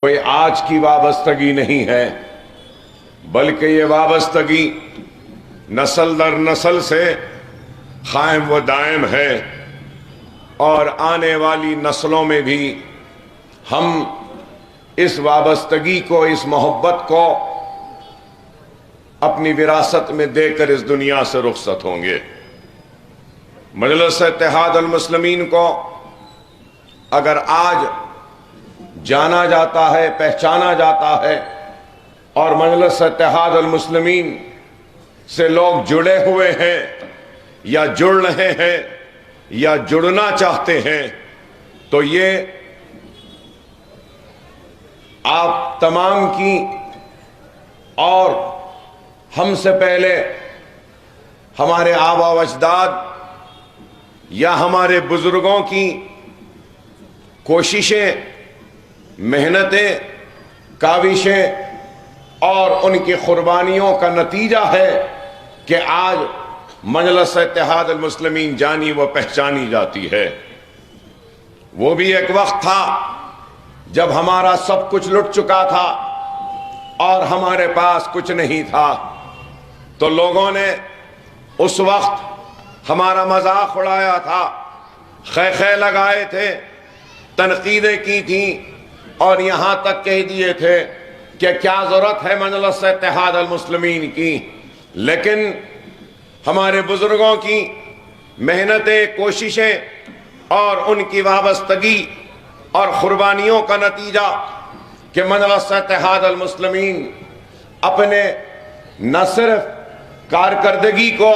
کوئی آج کی وابستگی نہیں ہے، بلکہ یہ وابستگی نسل در نسل سے قائم و دائم ہے، اور آنے والی نسلوں میں بھی ہم اس وابستگی کو، اس محبت کو اپنی وراثت میں دے کر اس دنیا سے رخصت ہوں گے۔ مجلس اتحاد المسلمین کو اگر آج جانا جاتا ہے، پہچانا جاتا ہے، اور مجلس اتحاد المسلمین سے لوگ جڑے ہوئے ہیں یا جڑ رہے ہیں یا جڑنا چاہتے ہیں، تو یہ آپ تمام کی اور ہم سے پہلے ہمارے آبا و اجداد یا ہمارے بزرگوں کی کوششیں، محنتیں، کاوشیں اور ان کی قربانیوں کا نتیجہ ہے کہ آج مجلس اتحاد المسلمین جانی و پہچانی جاتی ہے۔ وہ بھی ایک وقت تھا جب ہمارا سب کچھ لٹ چکا تھا اور ہمارے پاس کچھ نہیں تھا، تو لوگوں نے اس وقت ہمارا مذاق اڑایا تھا، خے لگائے تھے، تنقیدیں کی تھیں، اور یہاں تک کہہ دیے تھے کہ کیا ضرورت ہے مجلس اتحاد المسلمین کی۔ لیکن ہمارے بزرگوں کی محنتیں، کوششیں اور ان کی وابستگی اور قربانیوں کا نتیجہ کہ مجلس اتحاد المسلمین اپنے نہ صرف کارکردگی کو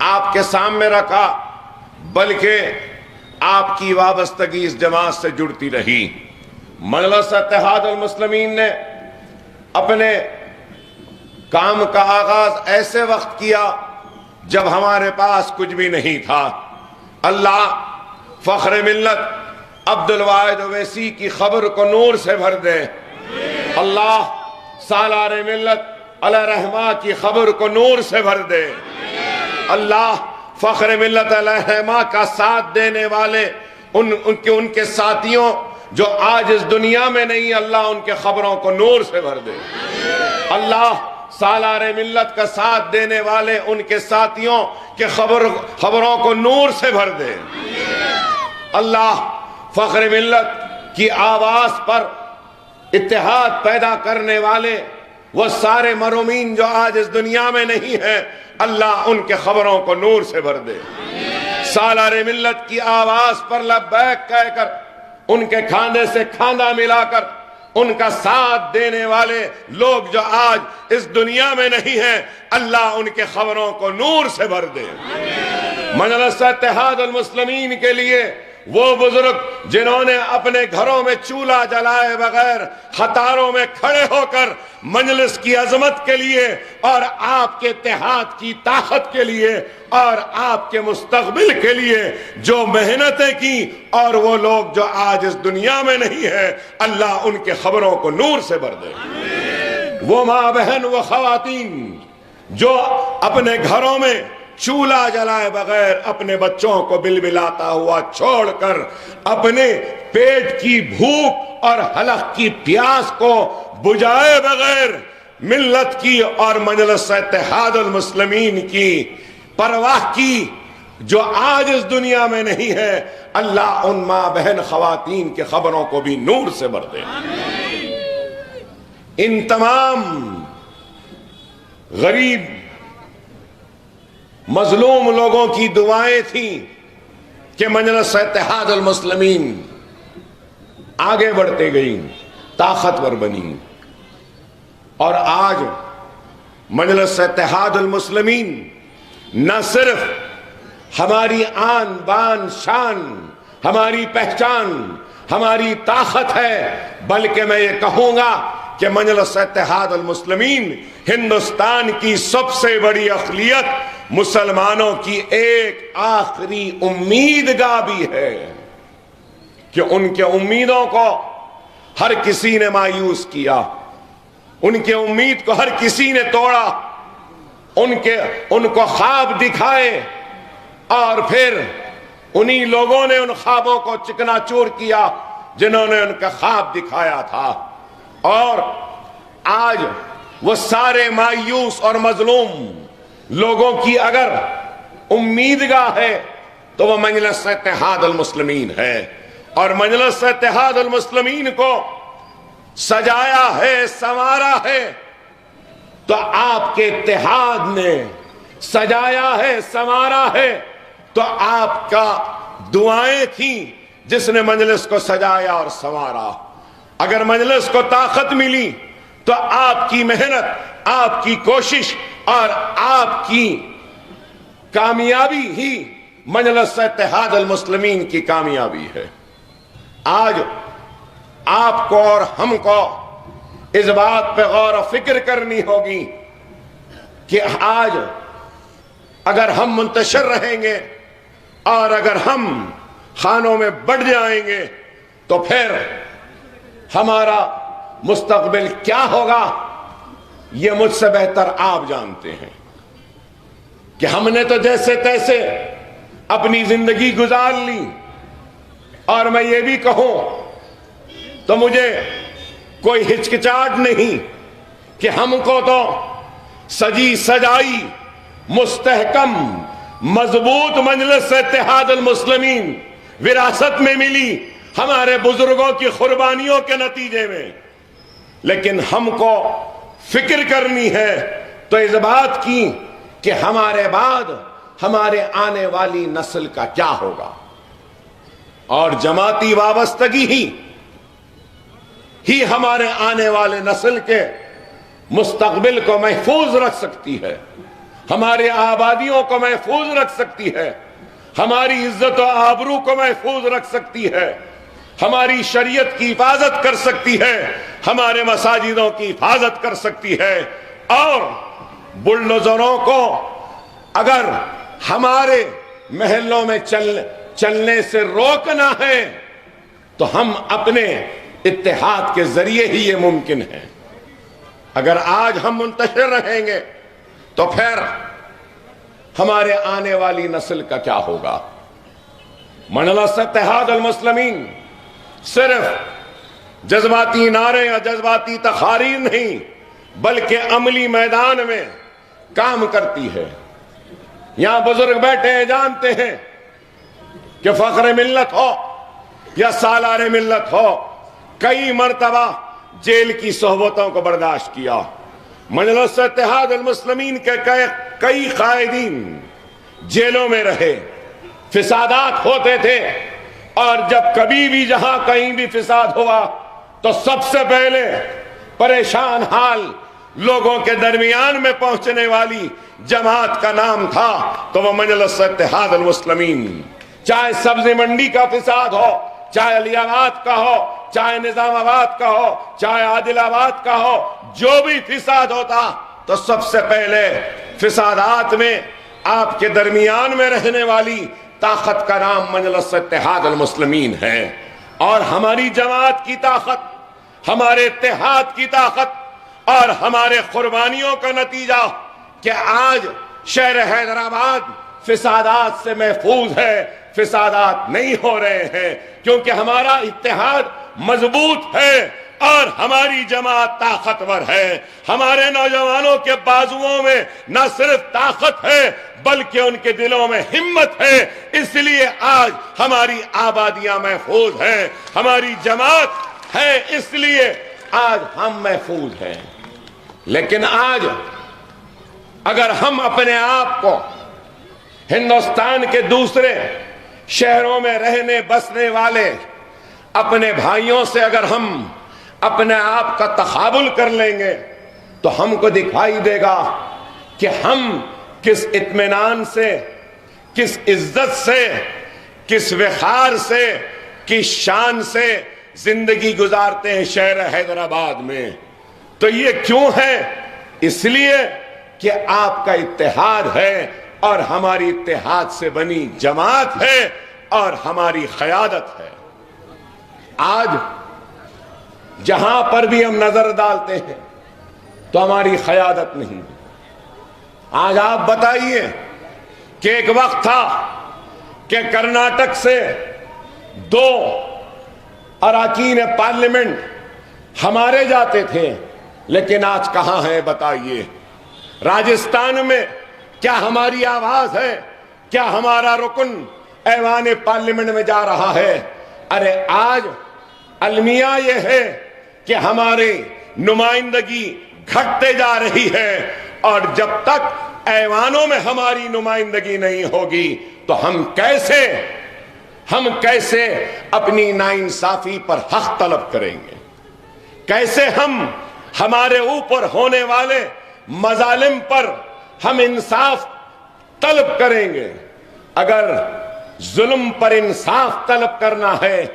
آپ کے سامنے رکھا، بلکہ آپ کی وابستگی اس جماعت سے جڑتی رہی۔ مجلس اتحاد المسلمین نے اپنے کام کا آغاز ایسے وقت کیا جب ہمارے پاس کچھ بھی نہیں تھا۔ اللہ فخر ملت عبدالواحد اویسی کی خبر کو نور سے بھر دے۔ اللہ سالار ملت علیہ رحمہ کی خبر کو نور سے بھر دے۔ اللہ فخر ملت علیہ رحمہ کا ساتھ دینے والے ان کے ساتھیوں جو آج اس دنیا میں نہیں، اللہ ان کے خبروں کو نور سے بھر دے۔ اللہ سالار ملت کا ساتھ دینے والے ان کے ساتھیوں کے خبروں کو نور سے بھر دے۔ اللہ فخر ملت کی آواز پر اتحاد پیدا کرنے والے وہ سارے مرومین جو آج اس دنیا میں نہیں ہیں، اللہ ان کے خبروں کو نور سے بھر دے۔ سالار ملت کی آواز پر لبیک کہہ کر، ان کے کھاندے سے کھاندہ ملا کر ان کا ساتھ دینے والے لوگ جو آج اس دنیا میں نہیں ہیں، اللہ ان کے خبروں کو نور سے بھر دے۔ مجلس اتحاد المسلمین کے لیے وہ بزرگ جنہوں نے اپنے گھروں میں چولہا جلائے بغیر قطاروں میں کھڑے ہو کر مجلس کی عظمت کے لیے اور آپ کے اتحاد کی طاقت کے لیے اور آپ کے مستقبل کے لیے جو محنتیں کی، اور وہ لوگ جو آج اس دنیا میں نہیں ہے، اللہ ان کے خبروں کو نور سے بھر دے۔ وہ ماں بہن، وہ خواتین جو اپنے گھروں میں چولہا جلائے بغیر اپنے بچوں کو بلبلاتا ہوا چھوڑ کر اپنے پیٹ کی بھوک اور حلق کی پیاس کو بجھائے بغیر ملت کی اور مجلس اتحاد المسلمین کی پرواہ کی، جو آج اس دنیا میں نہیں ہے، اللہ ان ماں بہن خواتین کے خبروں کو بھی نور سے بھر دے۔ ان تمام غریب مظلوم لوگوں کی دعائیں تھیں کہ مجلس اتحاد المسلمین آگے بڑھتے گئی، طاقتور بنی، اور آج مجلس اتحاد المسلمین نہ صرف ہماری آن بان شان، ہماری پہچان، ہماری طاقت ہے، بلکہ میں یہ کہوں گا کہ مجلس اتحاد المسلمین ہندوستان کی سب سے بڑی اقلیت مسلمانوں کی ایک آخری امیدگاہ بھی ہے، کہ ان کے امیدوں کو ہر کسی نے مایوس کیا، ان کے امید کو ہر کسی نے توڑا، ان کو خواب دکھائے اور پھر انہی لوگوں نے ان خوابوں کو چکنا چور کیا جنہوں نے ان کا خواب دکھایا تھا، اور آج وہ سارے مایوس اور مظلوم لوگوں کی اگر امیدگاہ ہے تو وہ مجلس اتحاد المسلمین ہے، اور مجلس اتحاد المسلمین کو سجایا ہے، سنوارا ہے تو آپ کے اتحاد نے، سجایا ہے، سنوارا ہے تو آپ کا دعائیں تھیں جس نے مجلس کو سجایا اور سنوارا۔ اگر مجلس کو طاقت ملی تو آپ کی محنت، آپ کی کوشش اور آپ کی کامیابی ہی مجلس اتحاد المسلمین کی کامیابی ہے۔ آج آپ کو اور ہم کو اس بات پہ غور و فکر کرنی ہوگی کہ آج اگر ہم منتشر رہیں گے اور اگر ہم خانوں میں بڑھ جائیں گے تو پھر ہمارا مستقبل کیا ہوگا، یہ مجھ سے بہتر آپ جانتے ہیں کہ ہم نے تو جیسے تیسے اپنی زندگی گزار لی، اور میں یہ بھی کہوں تو مجھے کوئی ہچکچاہٹ نہیں کہ ہم کو تو سجی سجائی مستحکم مضبوط مجلس اتحاد المسلمین وراثت میں ملی ہمارے بزرگوں کی قربانیوں کے نتیجے میں، لیکن ہم کو فکر کرنی ہے تو اس بات کی کہ ہمارے بعد ہمارے آنے والی نسل کا کیا ہوگا، اور جماعتی وابستگی ہی ہمارے آنے والے نسل کے مستقبل کو محفوظ رکھ سکتی ہے، ہمارے آبادیوں کو محفوظ رکھ سکتی ہے، ہماری عزت و آبرو کو محفوظ رکھ سکتی ہے، ہماری شریعت کی حفاظت کر سکتی ہے، ہمارے مساجدوں کی حفاظت کر سکتی ہے۔ اور بلڈوزروں کو اگر ہمارے محلوں میں چلنے سے روکنا ہے تو ہم اپنے اتحاد کے ذریعے ہی یہ ممکن ہے۔ اگر آج ہم منتشر رہیں گے تو پھر ہمارے آنے والی نسل کا کیا ہوگا۔ مجلس اتحاد المسلمین صرف جذباتی نعرے یا جذباتی تقاریر نہیں بلکہ عملی میدان میں کام کرتی ہے۔ یہاں بزرگ بیٹھے ہیں، جانتے ہیں کہ فخر ملت ہو یا سالار ملت ہو، کئی مرتبہ جیل کی صحبتوں کو برداشت کیا۔ مجلس اتحاد المسلمین کے کئی قائدین جیلوں میں رہے، فسادات ہوتے تھے، اور جب کبھی بھی جہاں کہیں بھی فساد ہوا تو سب سے پہلے پریشان حال لوگوں کے درمیان میں پہنچنے والی جماعت کا نام تھا تو وہ مجلس اتحاد المسلمین۔ چاہے سبزی منڈی کا فساد ہو، چاہے علی آباد کا ہو، چاہے نظام آباد کا ہو، چاہے عادل آباد کا ہو، جو بھی فساد ہوتا تو سب سے پہلے فسادات میں آپ کے درمیان میں رہنے والی طاقت کا نام مجلس اتحاد المسلمین ہے۔ اور ہماری جماعت کی طاقت، ہمارے اتحاد کی طاقت اور ہمارے قربانیوں کا نتیجہ کہ آج شہر حیدرآباد فسادات سے محفوظ ہے، فسادات نہیں ہو رہے ہیں، کیونکہ ہمارا اتحاد مضبوط ہے اور ہماری جماعت طاقتور ہے۔ ہمارے نوجوانوں کے بازوؤں میں نہ صرف طاقت ہے بلکہ ان کے دلوں میں ہمت ہے، اس لیے آج ہماری آبادیاں محفوظ ہیں، ہماری جماعت ہے، اس لیے آج ہم محفوظ ہیں۔ لیکن آج اگر ہم اپنے آپ کو ہندوستان کے دوسرے شہروں میں رہنے بسنے والے اپنے بھائیوں سے اگر ہم اپنے آپ کا تقابل کر لیں گے تو ہم کو دکھائی دے گا کہ ہم کس اطمینان سے، کس عزت سے، کس وقار سے، کس شان سے زندگی گزارتے ہیں شہر حیدرآباد میں۔ تو یہ کیوں ہے؟ اس لیے کہ آپ کا اتحاد ہے اور ہماری اتحاد سے بنی جماعت ہے اور ہماری قیادت ہے۔ آج جہاں پر بھی ہم نظر ڈالتے ہیں تو ہماری قیادت نہیں۔ آج آپ بتائیے کہ ایک وقت تھا کہ کرناٹک سے 2 اراکین پارلیمنٹ ہمارے جاتے تھے، لیکن آج کہاں ہیں بتائیے؟ راجستھان میں کیا ہماری آواز ہے؟ کیا ہمارا رکن ایوان پارلیمنٹ میں جا رہا ہے؟ ارے آج المیہ یہ ہے کہ ہماری نمائندگی گھٹتے جا رہی ہے، اور جب تک ایوانوں میں ہماری نمائندگی نہیں ہوگی تو ہم کیسے اپنی ناانصافی پر حق طلب کریں گے؟ کیسے ہمارے اوپر ہونے والے مظالم پر ہم انصاف طلب کریں گے؟ اگر ظلم پر انصاف طلب کرنا ہے،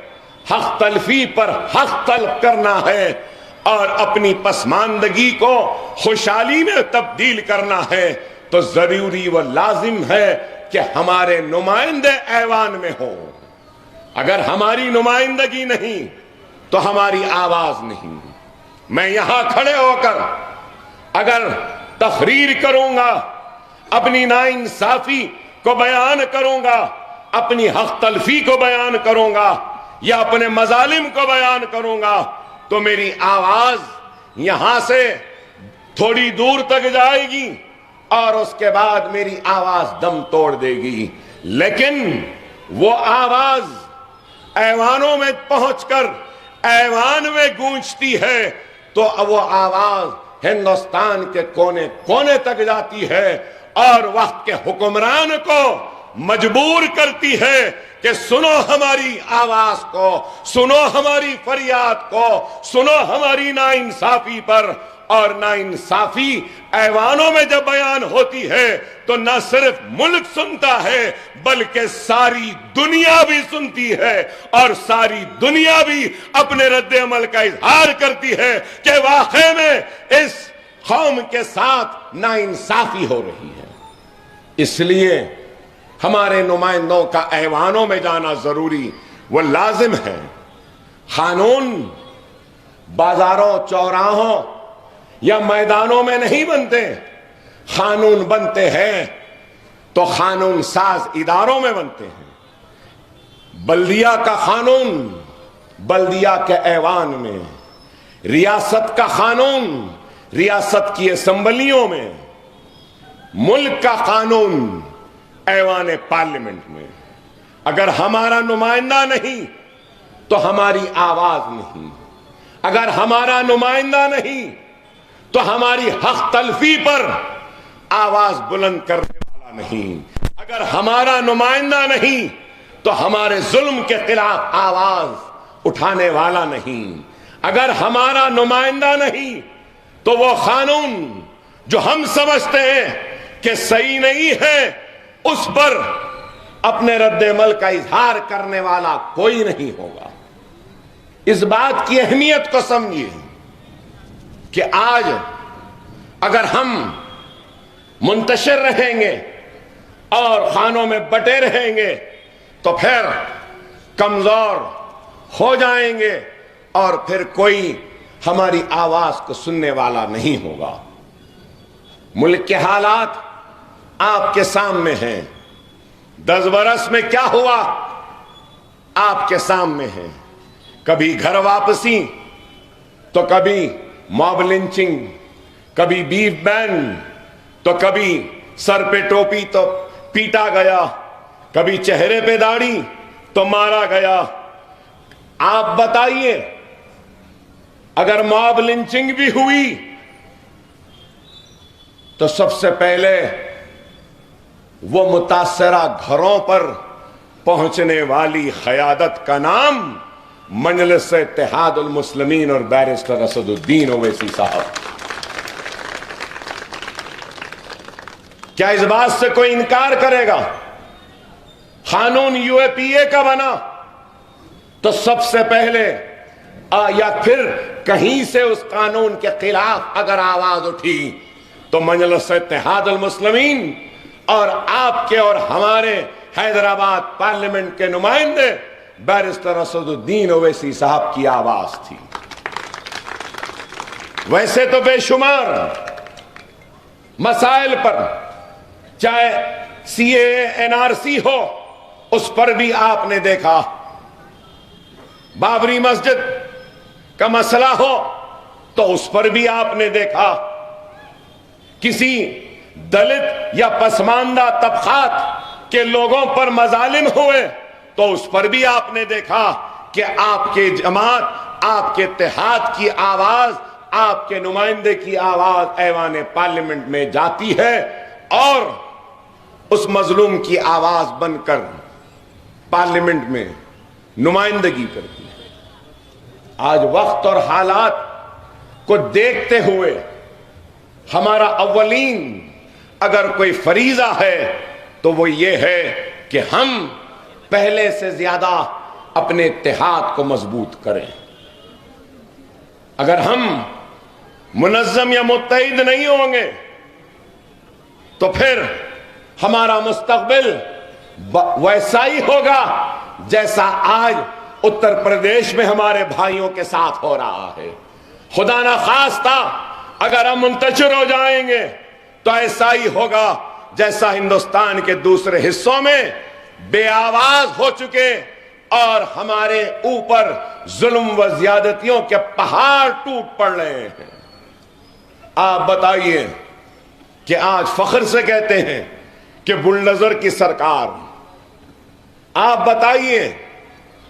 حق تلفی پر حق طلب کرنا ہے، اور اپنی پسماندگی کو خوشحالی میں تبدیل کرنا ہے، تو ضروری و لازم ہے کہ ہمارے نمائندے ایوان میں ہوں۔ اگر ہماری نمائندگی نہیں تو ہماری آواز نہیں۔ میں یہاں کھڑے ہو کر اگر تقریر کروں گا، اپنی ناانصافی کو بیان کروں گا، اپنی حق تلفی کو بیان کروں گا، یا اپنے مظالم کو بیان کروں گا، تو میری آواز یہاں سے تھوڑی دور تک جائے گی اور اس کے بعد میری آواز دم توڑ دے گی۔ لیکن وہ آواز ایوانوں میں پہنچ کر ایوان میں گونجتی ہے تو وہ آواز ہندوستان کے کونے کونے تک جاتی ہے، اور وقت کے حکمران کو مجبور کرتی ہے کہ سنو ہماری آواز کو، سنو ہماری فریاد کو، سنو ہماری ناانصافی پر۔ اور ناانصافی ایوانوں میں جب بیان ہوتی ہے تو نہ صرف ملک سنتا ہے بلکہ ساری دنیا بھی سنتی ہے، اور ساری دنیا بھی اپنے رد عمل کا اظہار کرتی ہے کہ واقعی میں اس قوم کے ساتھ ناانصافی ہو رہی ہے۔ اس لیے ہمارے نمائندوں کا ایوانوں میں جانا ضروری و لازم ہے۔ قانون بازاروں، چوراہوں یا میدانوں میں نہیں بنتے، قانون بنتے ہیں تو قانون ساز اداروں میں بنتے ہیں۔ بلدیہ کا قانون بلدیہ کے ایوان میں، ریاست کا قانون ریاست کی اسمبلیوں میں، ملک کا قانون ایوان پارلیمنٹ میں۔ اگر ہمارا نمائندہ نہیں تو ہماری آواز نہیں، اگر ہمارا نمائندہ نہیں تو ہماری حق تلفی پر آواز بلند کرنے والا نہیں، اگر ہمارا نمائندہ نہیں تو ہمارے ظلم کے خلاف آواز اٹھانے والا نہیں، اگر ہمارا نمائندہ نہیں تو وہ قانون جو ہم سمجھتے ہیں کہ صحیح نہیں ہے اس پر اپنے رد عمل کا اظہار کرنے والا کوئی نہیں ہوگا۔ اس بات کی اہمیت کو سمجھیے کہ آج اگر ہم منتشر رہیں گے اور خانوں میں بٹے رہیں گے تو پھر کمزور ہو جائیں گے، اور پھر کوئی ہماری آواز کو سننے والا نہیں ہوگا۔ ملک کے حالات آپ کے سامنے ہیں، 10 برس میں کیا ہوا آپ کے سامنے ہے۔ کبھی گھر واپسی تو کبھی موب لنچنگ، کبھی بیف بین تو کبھی سر پہ ٹوپی تو پیٹا گیا، کبھی چہرے پہ داڑھی تو مارا گیا۔ آپ بتائیے اگر موب لنچنگ بھی ہوئی تو سب سے پہلے وہ متاثرہ گھروں پر پہنچنے والی قیادت کا نام مجلس اتحاد المسلمین اور بیرسٹر اسد الدین اویسی صاحب۔ کیا اس بات سے کوئی انکار کرے گا؟ قانون یو اے پی اے کا بنا تو سب سے پہلے یا پھر کہیں سے اس قانون کے خلاف اگر آواز اٹھی تو مجلس اتحاد المسلمین اور آپ کے اور ہمارے حیدرآباد پارلیمنٹ کے نمائندے بیرسٹر اسد الدین اویسی صاحب کی آواز تھی۔ ویسے تو بے شمار مسائل پر، چاہے سی اے این آر سی ہو، اس پر بھی آپ نے دیکھا بابری مسجد کا مسئلہ ہو تو اس پر بھی آپ نے دیکھا کسی دلت یا پسماندہ طبقات کے لوگوں پر مظالم ہوئے تو اس پر بھی آپ نے دیکھا کہ آپ کے جماعت، آپ کے اتحاد کی آواز، آپ کے نمائندے کی آواز ایوان پارلیمنٹ میں جاتی ہے اور اس مظلوم کی آواز بن کر پارلیمنٹ میں نمائندگی کرتی ہے۔ آج وقت اور حالات کو دیکھتے ہوئے ہمارا اولین اگر کوئی فریضہ ہے تو وہ یہ ہے کہ ہم پہلے سے زیادہ اپنے اتحاد کو مضبوط کریں۔ اگر ہم منظم یا متحد نہیں ہوں گے تو پھر ہمارا مستقبل ویسا ہی ہوگا جیسا آج اتر پردیش میں ہمارے بھائیوں کے ساتھ ہو رہا ہے۔ خدا نہ خواستہ اگر ہم منتشر ہو جائیں گے تو ایسا ہی ہوگا جیسا ہندوستان کے دوسرے حصوں میں بے آواز ہو چکے اور ہمارے اوپر ظلم و زیادتیوں کے پہاڑ ٹوٹ پڑ رہے ہیں۔ آپ بتائیے کہ آج فخر سے کہتے ہیں کہ بلڈوزر کی سرکار، آپ بتائیے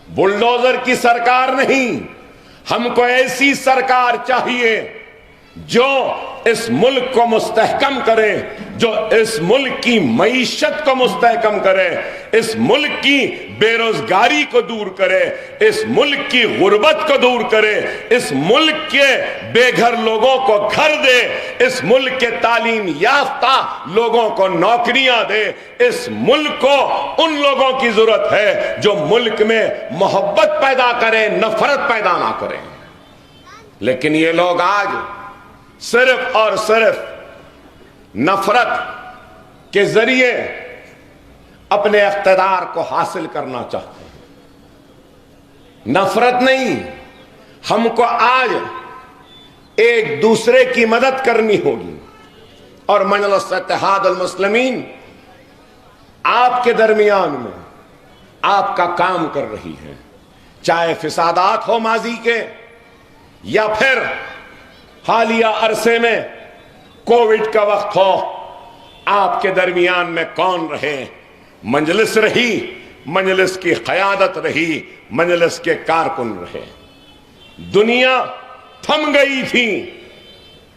بلڈوزر کی سرکار نہیں، ہم کو ایسی سرکار چاہیے جو اس ملک کو مستحکم کرے، جو اس ملک کی معیشت کو مستحکم کرے، اس ملک کی بے روزگاری کو دور کرے، اس ملک کی غربت کو دور کرے، اس ملک کے بے گھر لوگوں کو گھر دے، اس ملک کے تعلیم یافتہ لوگوں کو نوکریاں دے۔ اس ملک کو ان لوگوں کی ضرورت ہے جو ملک میں محبت پیدا کریں، نفرت پیدا نہ کریں۔ لیکن یہ لوگ آج صرف اور صرف نفرت کے ذریعے اپنے اقتدار کو حاصل کرنا چاہتے ہیں۔ نفرت نہیں، ہم کو آج ایک دوسرے کی مدد کرنی ہوگی، اور مجلس اتحاد المسلمین آپ کے درمیان میں آپ کا کام کر رہی ہے، چاہے فسادات ہو ماضی کے یا پھر حالیہ عرصے میں کووڈ کا وقت ہو۔ آپ کے درمیان میں کون رہے؟ مجلس رہی، مجلس کی قیادت رہی، مجلس کے کارکن رہے۔ دنیا تھم گئی تھی،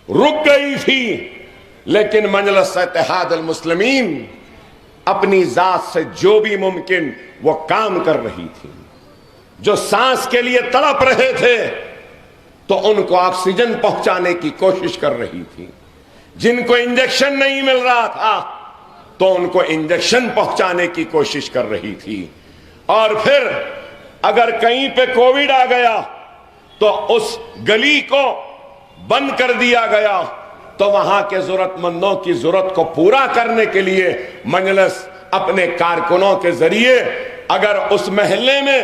رک گئی تھی، لیکن مجلس اتحاد المسلمین اپنی ذات سے جو بھی ممکن وہ کام کر رہی تھی۔ جو سانس کے لیے تڑپ رہے تھے تو ان کو آکسیجن پہنچانے کی کوشش کر رہی تھی، جن کو انجیکشن نہیں مل رہا تھا تو ان کو انجیکشن پہنچانے کی کوشش کر رہی تھی، اور پھر اگر کہیں پہ کووڈ آ گیا تو اس گلی کو بند کر دیا گیا، تو وہاں کے ضرورت مندوں کی ضرورت کو پورا کرنے کے لیے مجلس اپنے کارکنوں کے ذریعے اگر اس محلے میں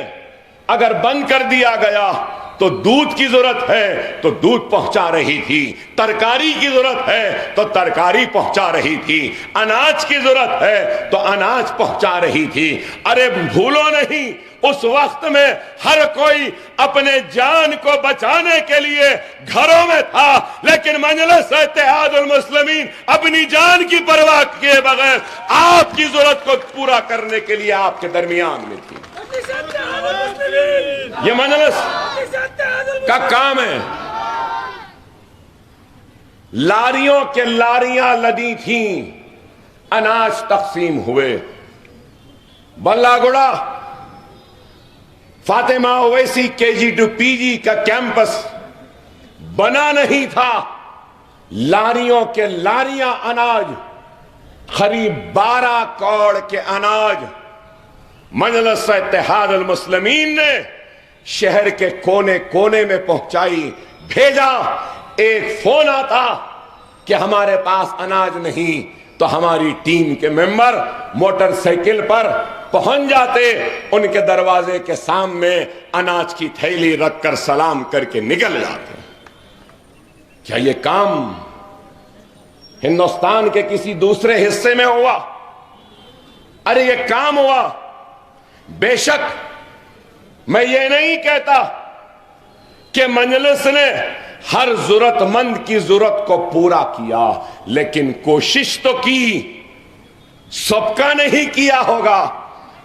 اگر بند کر دیا گیا تو دودھ کی ضرورت ہے تو دودھ پہنچا رہی تھی، ترکاری کی ضرورت ہے تو ترکاری پہنچا رہی تھی، اناج کی ضرورت ہے تو اناج پہنچا رہی تھی۔ ارے بھولو نہیں، اس وقت میں ہر کوئی اپنے جان کو بچانے کے لیے گھروں میں تھا، لیکن مجلس اتحاد المسلمین اپنی جان کی پرواہ کیے بغیر آپ کی ضرورت کو پورا کرنے کے لیے آپ کے درمیان میں تھی۔ یہ مجلس کا کام ہے۔ لاریوں کے لاریاں لدی تھیں، اناج تقسیم ہوئے۔ بلہ گڑا Fatima Owaisi KG to PG کا کیمپس بنا نہیں تھا، لاریوں کے لاریاں اناج، قریب 12 کروڑ کے اناج مجلس اتحاد المسلمین نے شہر کے کونے کونے میں پہنچائی، بھیجا۔ ایک فون آتا کہ ہمارے پاس اناج نہیں تو ہماری ٹیم کے ممبر موٹر سائیکل پر پہنچ جاتے، ان کے دروازے کے سامنے اناج کی تھیلی رکھ کر سلام کر کے نکل جاتے۔ کیا یہ کام ہندوستان کے کسی دوسرے حصے میں ہوا؟ ارے یہ کام ہوا۔ بے شک میں یہ نہیں کہتا کہ مجلس نے ہر ضرورت مند کی ضرورت کو پورا کیا، لیکن کوشش تو کی. سب کا نہیں کیا ہوگا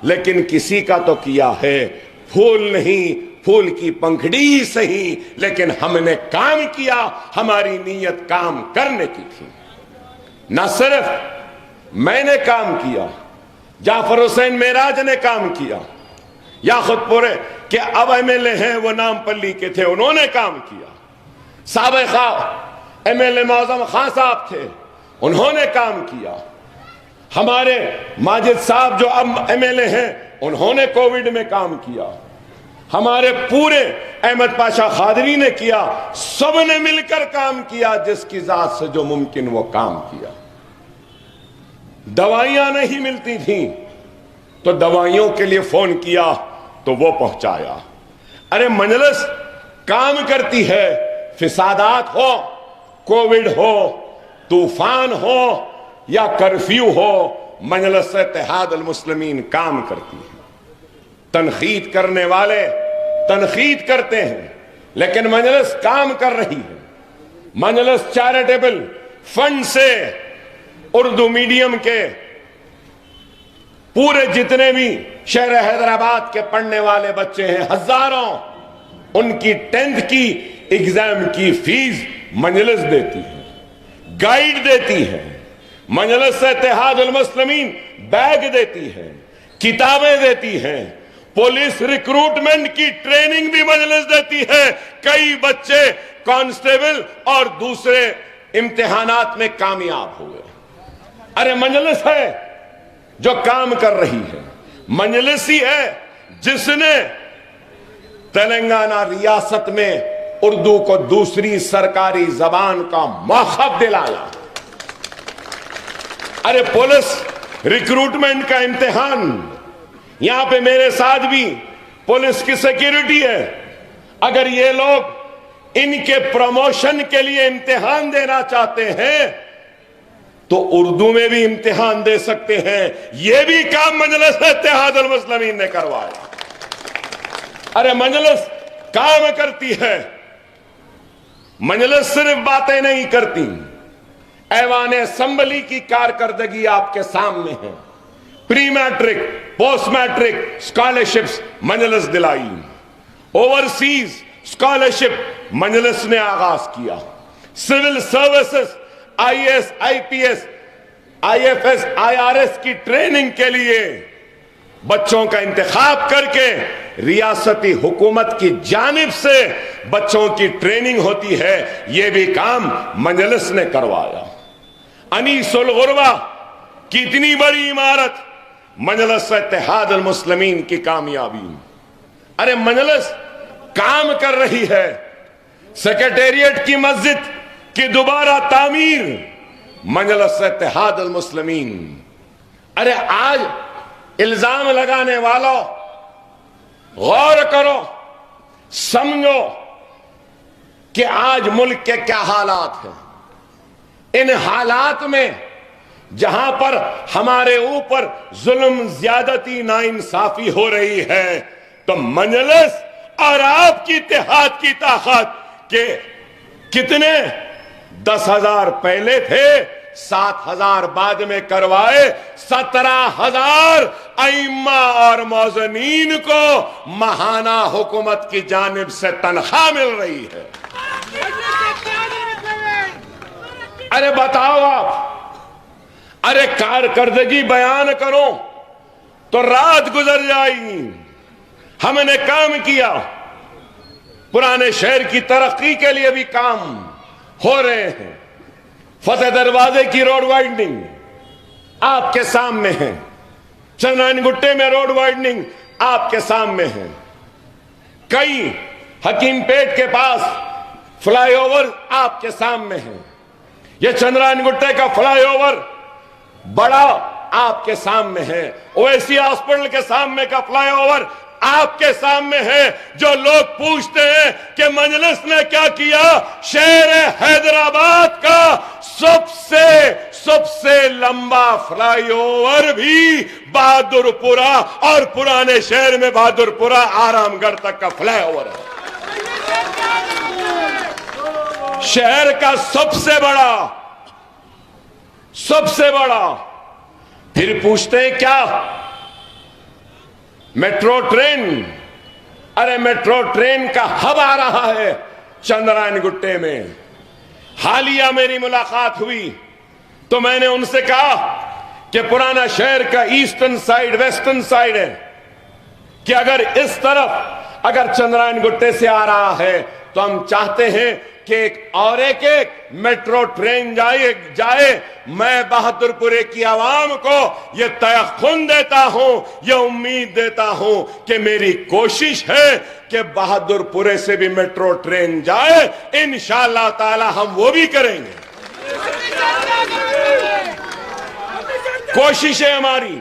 لیکن کسی کا تو کیا ہے. پھول نہیں، پھول کی پنکھڑی ہی صحیح، لیکن ہم نے کام کیا. ہماری نیت کام کرنے کی تھی. نہ صرف میں نے کام کیا، جعفر حسین معراج نے کام کیا، یا خود پورے کہ اب ایم ایل اے ہیں وہ نام پلی کے تھے، انہوں نے کام کیا. سابق ایم ایل اے معظم خان صاحب تھے، انہوں نے کام کیا. ہمارے ماجد صاحب جو اب ایم ایل اے ہیں، انہوں نے کووڈ میں کام کیا. ہمارے پورے احمد پاشا خادری نے کیا. سب نے مل کر کام کیا. جس کی ذات سے جو ممکن وہ کام کیا. دوائیاں نہیں ملتی تھیں تو دوائیوں کے لیے فون کیا تو وہ پہنچایا. ارے مجلس کام کرتی ہے. فسادات ہو، کووڈ ہو، طوفان ہو یا کرفیو ہو، مجلس اتحاد المسلمین کام کرتی ہے. تنقید کرنے والے تنقید کرتے ہیں لیکن مجلس کام کر رہی ہے. مجلس چیریٹیبل فنڈ سے اردو میڈیم کے پورے جتنے بھی شہر حیدرآباد کے پڑھنے والے بچے ہیں، ہزاروں، ان کی 10th کی ایگزام کی فیس مجلس دیتی ہے، گائیڈ دیتی ہے. مجلس اتحاد المسلمین بیگ دیتی ہے، کتابیں دیتی ہے. پولیس ریکروٹمنٹ کی ٹریننگ بھی مجلس دیتی ہے. کئی بچے کانسٹیبل اور دوسرے امتحانات میں کامیاب ہوئے. ارے مجلس ہے جو کام کر رہی ہے. مجلس ہی ہے جس نے تلنگانہ ریاست میں اردو کو دوسری سرکاری زبان کا موقف دلایا. ارے پولیس ریکروٹمنٹ کا امتحان، یہاں پہ میرے ساتھ بھی پولیس کی سیکیورٹی ہے. اگر یہ لوگ ان کے پروموشن کے لیے امتحان دینا چاہتے ہیں تو اردو میں بھی امتحان دے سکتے ہیں. یہ بھی کام مجلس اتحاد المسلمین نے کروایا. ارے مجلس کام کرتی ہے. مجلس صرف باتیں نہیں کرتی. ایوان اسمبلی کی کارکردگی آپ کے سامنے ہے. Pre matric, post matric scholarships Majlis دلائی. اوورسیز اسکالرشپ مجلس نے آغاز کیا. Civil services, I S, I P S, I F S, I R S کی ٹریننگ کے لیے بچوں کا انتخاب کر کے ریاستی حکومت کی جانب سے بچوں کی ٹریننگ ہوتی ہے. یہ بھی کام مجلس نے کروایا. انیس الغربہ کی اتنی بڑی عمارت، مجلس اتحاد المسلمین کی کامیابی. ارے مجلس کام کر رہی ہے. سیکریٹریٹ کی مسجد کی دوبارہ تعمیر، مجلس اتحاد المسلمین. ارے آج الزام لگانے والوں غور کرو، سمجھو کہ آج ملک کے کیا حالات ہیں. ان حالات میں جہاں پر ہمارے اوپر ظلم، زیادتی، ناانصافی ہو رہی ہے، تو مجلس اور آپ کی اتحاد کی طاقت کہ کتنے 10,000 پہلے تھے، 7,000 بعد میں کروائے، 17,000 ائمہ اور موذنین کو ماہانہ حکومت کی جانب سے تنخواہ مل رہی ہے. ارے بتاؤ آپ، ارے کارکردگی بیان کرو تو رات گزر جائے گی. ہم نے کام کیا. پرانے شہر کی ترقی کے لیے بھی کام ہو رہے ہیں. فتح دروازے کی روڈ وائڈنگ آپ کے سامنے ہے. چندرائن گٹے میں روڈ وائڈنگ آپ کے سامنے ہے. کئی حکیم پیٹ کے پاس فلائی اوور آپ کے سامنے ہے. یہ چندرائن گٹے کا فلائی اوور بڑا آپ کے سامنے ہے. اویسی ہاسپٹل کے سامنے کا فلائی اوور آپ کے سامنے ہے. جو لوگ پوچھتے ہیں کہ مجلس نے کیا کیا، شہر حیدرآباد کا سب سے سب سے لمبا فلائی اوور بھی بہادرپورہ اور پرانے شہر میں بہادرپورہ آرام گڑھ تک کا فلائی اوور ہے. شہر کا سب سے بڑا. پھر پوچھتے ہیں کیا میٹرو ٹرین؟ ارے میٹرو ٹرین کا ہب آ رہا ہے چندرائن گٹے میں. حالیہ میری ملاقات ہوئی تو میں نے ان سے کہا کہ پرانا شہر کا ایسٹرن سائیڈ ویسٹرن سائیڈ ہے کہ اگر اس طرف اگر چندرائن گٹے سے آ رہا ہے تو ہم چاہتے ہیں کہ ایک میٹرو ٹرین جائے. میں بہادرپورے کی عوام کو یہ تیقن دیتا ہوں، یہ امید دیتا ہوں کہ میری کوشش ہے کہ بہادرپورے سے بھی میٹرو ٹرین جائے. انشاءاللہ تعالی ہم وہ بھی کریں گے. کوشش ہے ہماری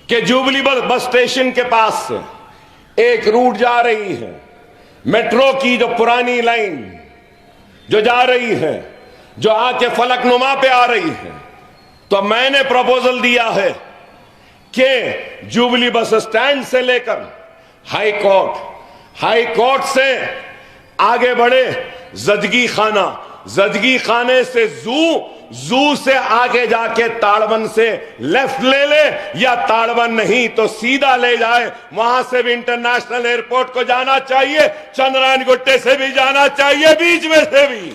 کہ جوبلی بس اسٹیشن کے پاس سے ایک روٹ جا رہی ہے میٹرو کی، جو پرانی لائن جو جا رہی ہے، جو آ کے فلک نما پہ آ رہی ہے. تو میں نے پروپوزل دیا ہے کہ جوبلی بس اسٹینڈ سے لے کر ہائی کورٹ سے آگے بڑھے زچگی خانے سے زو سے آگے جا کے تاڑون سے لیفٹ لے لے، یا تاڑون نہیں تو سیدھا لے جائے. وہاں سے بھی انٹرنیشنل ایئرپورٹ کو جانا چاہیے، چندرائن گٹے سے بھی جانا چاہیے، بیچ میں سے بھی.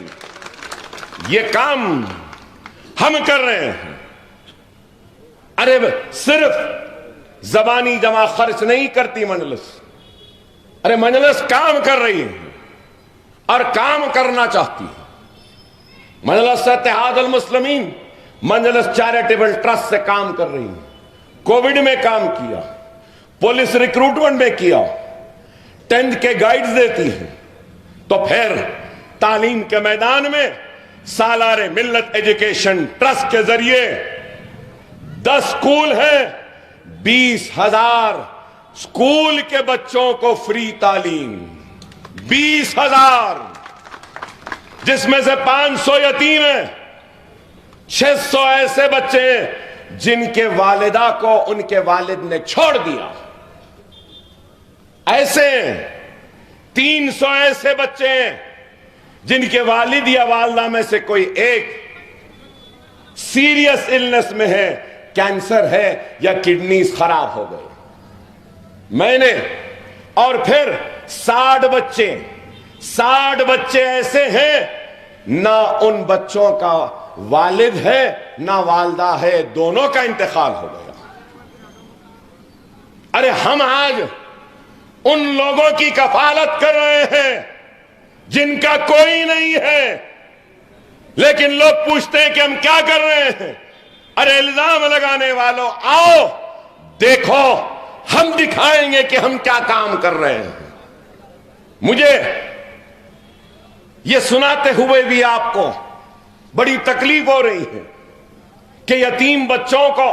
یہ کام ہم کر رہے ہیں. ارے صرف زبانی جمع خرچ نہیں کرتی مجلس. ارے مجلس کام کر رہی ہے اور کام کرنا چاہتی ہے. مجلس اتحاد المسلمین، مجلس چیریٹیبل ٹرسٹ سے کام کر رہی ہے. کووڈ میں کام کیا، پولیس ریکروٹمنٹ میں کیا، 10th کے گائیڈز دیتی ہے. تو پھر تعلیم کے میدان میں سالار ملت ایجوکیشن ٹرسٹ کے ذریعے 10 سکول ہیں، 20,000 سکول کے بچوں کو فری تعلیم. 20,000، جس میں سے 500 یتیم ہیں، 600 ایسے بچے ہیں جن کے والدہ کو ان کے والد نے چھوڑ دیا. ایسے 300 ایسے بچے ہیں جن کے والد یا والدہ میں سے کوئی ایک سیریس النس میں ہے، کینسر ہے یا کڈنیز خراب ہو گئے. میں نے اور پھر 60 بچے ایسے ہیں نہ ان بچوں کا والد ہے نہ والدہ ہے، دونوں کا انتقال ہو گیا. ارے ہم آج ان لوگوں کی کفالت کر رہے ہیں جن کا کوئی نہیں ہے، لیکن لوگ پوچھتے ہیں کہ ہم کیا کر رہے ہیں. ارے الزام لگانے والوں، آؤ دیکھو، ہم دکھائیں گے کہ ہم کیا کام کر رہے ہیں. مجھے یہ سناتے ہوئے بھی آپ کو بڑی تکلیف ہو رہی ہے کہ یتیم بچوں کو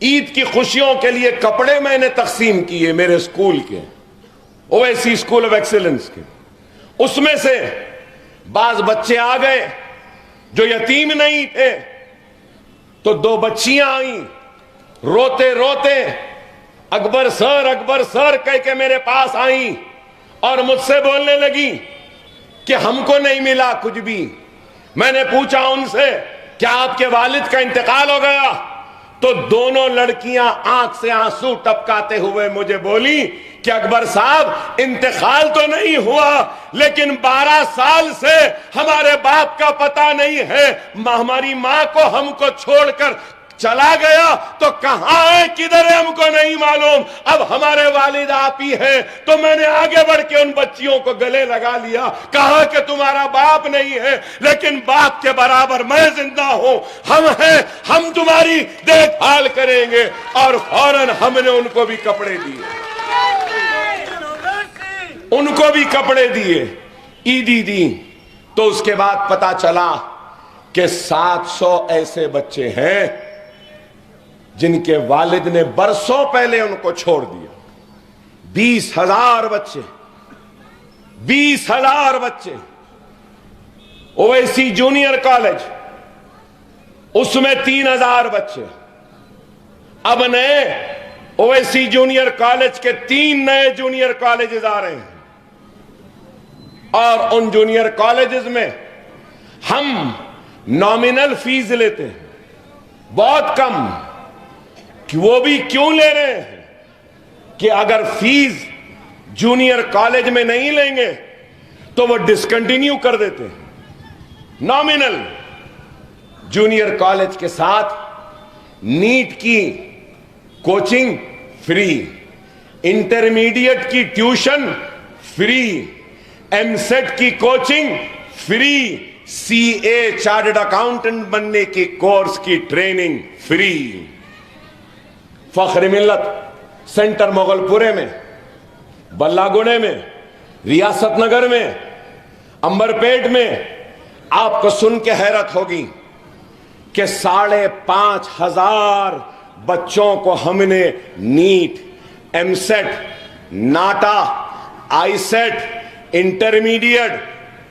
عید کی خوشیوں کے لیے کپڑے میں نے تقسیم کیے میرے اسکول کے، اویسی اسکول آف ایکسیلنس کے. اس میں سے بعض بچے آ گئے جو یتیم نہیں تھے، تو 2 بچیاں آئیں روتے روتے، اکبر سر کہہ کے میرے پاس آئیں اور مجھ سے بولنے لگی کہ ہم کو نہیں ملا کچھ بھی. میں نے پوچھا ان سے کیا آپ کے والد کا انتقال ہو گیا؟ تو دونوں لڑکیاں آنکھ سے آنسو ٹپکاتے ہوئے مجھے بولی کہ اکبر صاحب انتقال تو نہیں ہوا، لیکن 12 سال سے ہمارے باپ کا پتہ نہیں ہے، ہماری ماں کو ہم کو چھوڑ کر چلا گیا، تو کہاں ہے کدھر ہے ہم کو نہیں معلوم. اب ہمارے والد آپ ہی ہیں. تو میں نے آگے بڑھ کے ان بچیوں کو گلے لگا لیا، کہا کہ تمہارا باپ نہیں ہے لیکن باپ کے برابر میں زندہ ہوں، ہم ہیں، ہم تمہاری دیکھ بھال کریں گے. اور فوراً ہم نے ان کو بھی کپڑے دیے، ان کو بھی کپڑے دیے، عیدی دی. تو اس کے بعد پتا چلا کہ 700 ایسے بچے ہیں جن کے والد نے برسوں پہلے ان کو چھوڑ دیا. 20,000 بچے، 20,000 بچے. اویسی جونیئر کالج اس میں 3000 بچے. اب نئے اویسی جونیئر کالج کے 3 نئے جونیئر کالجز آ رہے ہیں, اور ان جونیئر کالجز میں ہم نامنل فیس لیتے ہیں, بہت کم. کہ وہ بھی کیوں لے رہے ہیں کہ اگر فیس جونیئر کالج میں نہیں لیں گے تو وہ ڈسکنٹینیو کر دیتے ہیں. نامنل جونیئر کالج کے ساتھ نیٹ کی کوچنگ فری, انٹرمیڈیٹ کی ٹیوشن فری, ایم سیٹ کی coaching free, C A chartered accountant بننے کی کورس کی ٹریننگ فری. فخر ملت سینٹر مغل پورے میں, بلا گوڑے میں, ریاست نگر میں, امبر پیٹ میں آپ کو سن کے حیرت ہوگی کہ 5,500 بچوں کو ہم نے نیٹ, ایم سیٹ, ناٹا, آئی سیٹ, انٹرمیڈیٹ,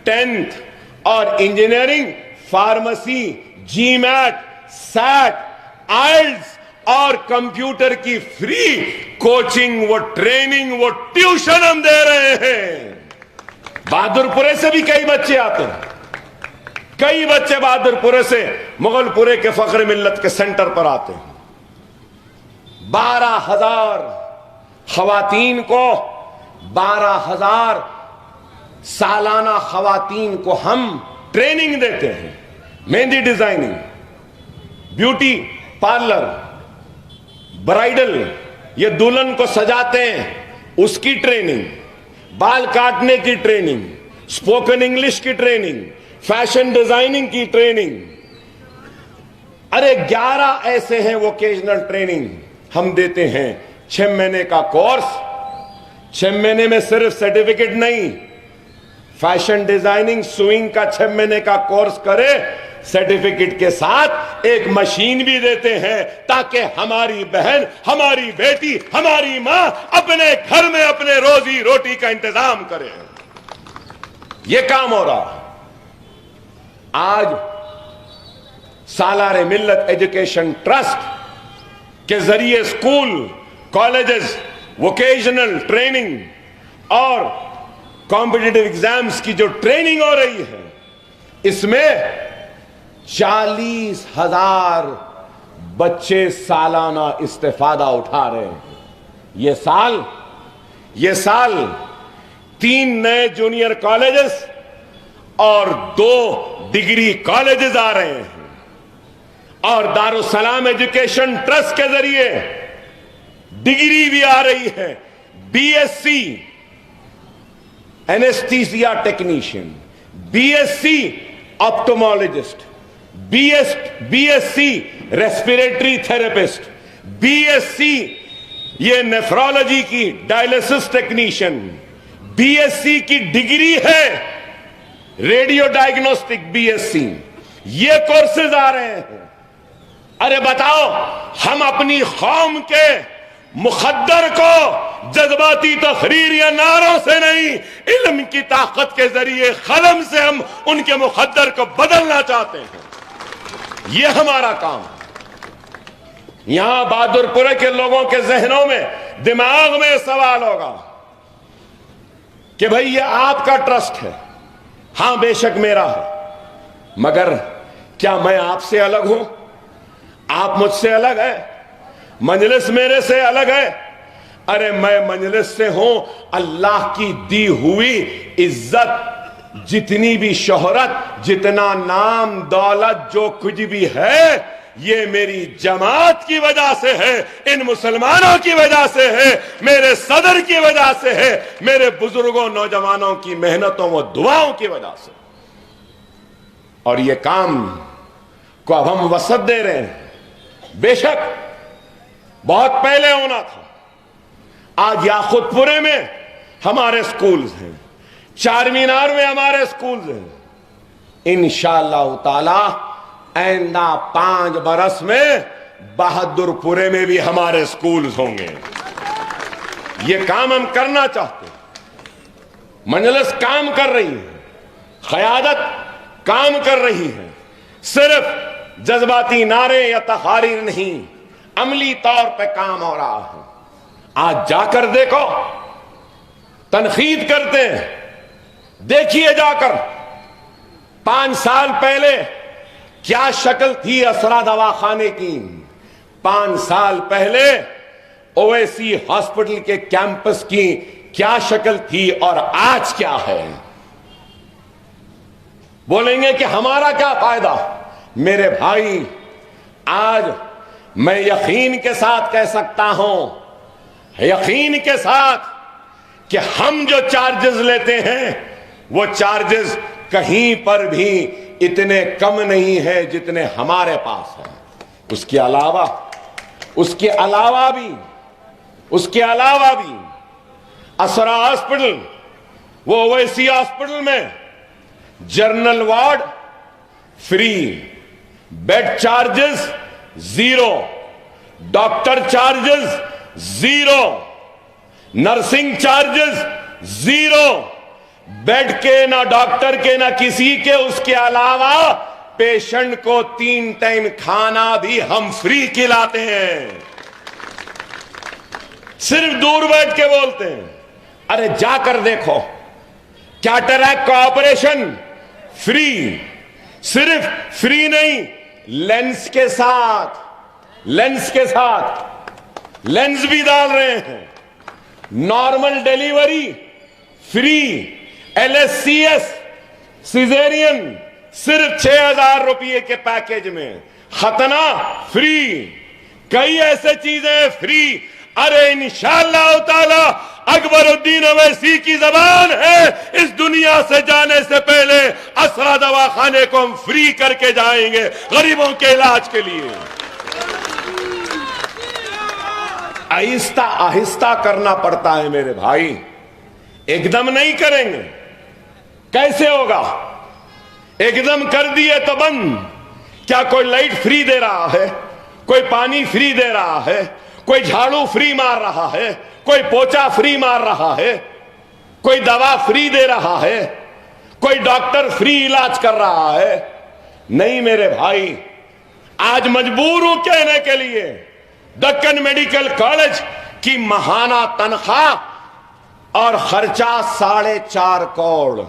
10th اور انجینئرنگ, فارمیسی, جی میٹ, سیٹ, آئلز اور کمپیوٹر کی فری کوچنگ, وہ ٹریننگ, وہ ٹیوشن ہم دے رہے ہیں. بہادر پورے سے بھی کئی بچے آتے ہیں, کئی بچے بہادر پورے سے مغل پورے کے فخر ملت کے سینٹر پر آتے ہیں. 12,000 خواتین کو, 12,000 سالانہ خواتین کو ہم ٹریننگ دیتے ہیں. مہندی ڈیزائننگ, بیوٹی پارلر, برائیڈل, یہ دلہن کو سجاتے ہیں اس کی ٹریننگ, بال کاٹنے کی ٹریننگ, اسپوکن انگلش کی ٹریننگ, فیشن ڈیزائننگ کی ٹریننگ. ارے 11 ایسے ہیں ووکیشنل ٹریننگ ہم دیتے ہیں. 6 مہینے کا کورس, 6 مہینے میں صرف سرٹیفکیٹ نہیں, فیشن ڈیزائننگ سوئنگ کا 6 مہینے کا کورس کرے, سرٹیفکیٹ کے ساتھ ایک مشین بھی دیتے ہیں تاکہ ہماری بہن, ہماری بیٹی, ہماری ماں اپنے گھر میں اپنے روزی روٹی کا انتظام کرے. یہ کام ہو رہا. آج سالار ملت ایجوکیشن ٹرسٹ کے ذریعے اسکول, کالجز, ووکیشنل ٹریننگ اور کمپٹیٹیو ایگزامز کی جو ٹریننگ ہو رہی ہے, اس میں 40,000 بچے سالانہ استفادہ اٹھا رہے ہیں. یہ سال 3 نئے جونیئر کالجز اور 2 ڈگری کالجز آ رہے ہیں, اور دارالسلام ایجوکیشن ٹرسٹ کے ذریعے ڈگری بھی آ رہی ہے. B S C anaesthesia technician, B S C optometrist, B S C respiratory therapist, B S C یہ نیفرولوجی کی dialysis technician, B S C کی ڈگری ہے radio diagnostic, B S C. یہ کورسز آ رہے ہیں. ارے بتاؤ, ہم اپنی قوم کے مخدر کو جذباتی تقریر یا نعروں سے نہیں, علم کی طاقت کے ذریعے قلم سے ہم ان کے مخدر کو بدلنا چاہتے ہیں. یہ ہمارا کام. یہاں بہادر پورے کے لوگوں کے ذہنوں میں, دماغ میں سوال ہوگا کہ بھئی یہ آپ کا ٹرسٹ ہے. ہاں بے شک میرا ہے, مگر کیا میں آپ سے الگ ہوں؟ آپ مجھ سے الگ ہے؟ مجلس میرے سے الگ ہے؟ ارے میں مجلس سے ہوں. اللہ کی دی ہوئی عزت, جتنی بھی شہرت, جتنا نام دولت, جو کچھ بھی ہے, یہ میری جماعت کی وجہ سے ہے, ان مسلمانوں کی وجہ سے ہے, میرے صدر کی وجہ سے ہے, میرے بزرگوں نوجوانوں کی محنتوں و دعاؤں کی وجہ سے. اور یہ کام کو اب ہم وسعت دے رہے ہیں. بے شک بہت پہلے ہونا تھا. آج یاقوت پورے میں ہمارے سکولز ہیں, چار مینار میں ہمارے سکولز ہیں. انشاءاللہ تعالی آئندہ 5 برس میں بہادر پورے میں بھی ہمارے سکولز ہوں گے. یہ کام ہم کرنا چاہتے ہیں. مجلس کام کر رہی ہے, قیادت کام کر رہی ہے. صرف جذباتی نعرے یا تقاریر نہیں، عملی طور پہ کام ہو رہا ہے۔ آج جا کر دیکھو، تنقید کرتے ہیں، دیکھیے جا کر 5 سال پہلے کیا شکل تھی اسرا دواخانے کی، 5 سال پہلے اویسی ہاسپٹل کے کیمپس کی کیا شکل تھی اور آج کیا ہے۔ بولیں گے کہ ہمارا کیا فائدہ؟ میرے بھائی، آج میں یقین کے ساتھ کہہ سکتا ہوں، یقین کے ساتھ، کہ ہم جو چارجز لیتے ہیں وہ چارجز کہیں پر بھی اتنے کم نہیں ہیں جتنے ہمارے پاس ہیں۔ اس کے علاوہ بھی اسرا ہاسپٹل، وہ اویسی ہاسپٹل میں general ward free, bed charges 0، doctor charges 0، nursing charges 0، bed کے نہ ڈاکٹر کے نہ کسی کے۔ اس کے علاوہ پیشنٹ کو 3 ٹائم کھانا بھی ہم فری کھلاتے ہیں۔ صرف دور بیٹھ کے بولتے ہیں، ارے جا کر دیکھو، کیٹریکٹ کا آپریشن فری، صرف فری نہیں، لینس کے ساتھ لینس بھی ڈال رہے ہیں، normal delivery free, LSCS caesarean صرف 6000 روپے کے پیکیج میں، ختنہ فری، کئی ایسے چیزیں فری۔ ارے انشاءاللہ تعالی اکبر الدین اویسی کی زبان ہے، اس دنیا سے جانے سے پہلے اسرا دواخانے کو ہم فری کر کے جائیں گے غریبوں کے علاج کے لیے۔ آہستہ آہستہ کرنا پڑتا ہے میرے بھائی، ایک دم نہیں کریں گے، کیسے ہوگا؟ ایک دم کر دیے تو بند۔ کیا کوئی لائٹ فری دے رہا ہے؟ کوئی پانی فری دے رہا ہے؟ کوئی جھاڑو فری مار رہا ہے؟ کوئی پوچا فری مار رہا ہے؟ کوئی دوا فری دے رہا ہے؟ کوئی ڈاکٹر فری علاج کر رہا ہے؟ نہیں میرے بھائی، آج مجبور ہوں کہنے کے لیے، دکن میڈیکل کالج کی ماہانہ تنخواہ اور خرچہ 4.5 کروڑ،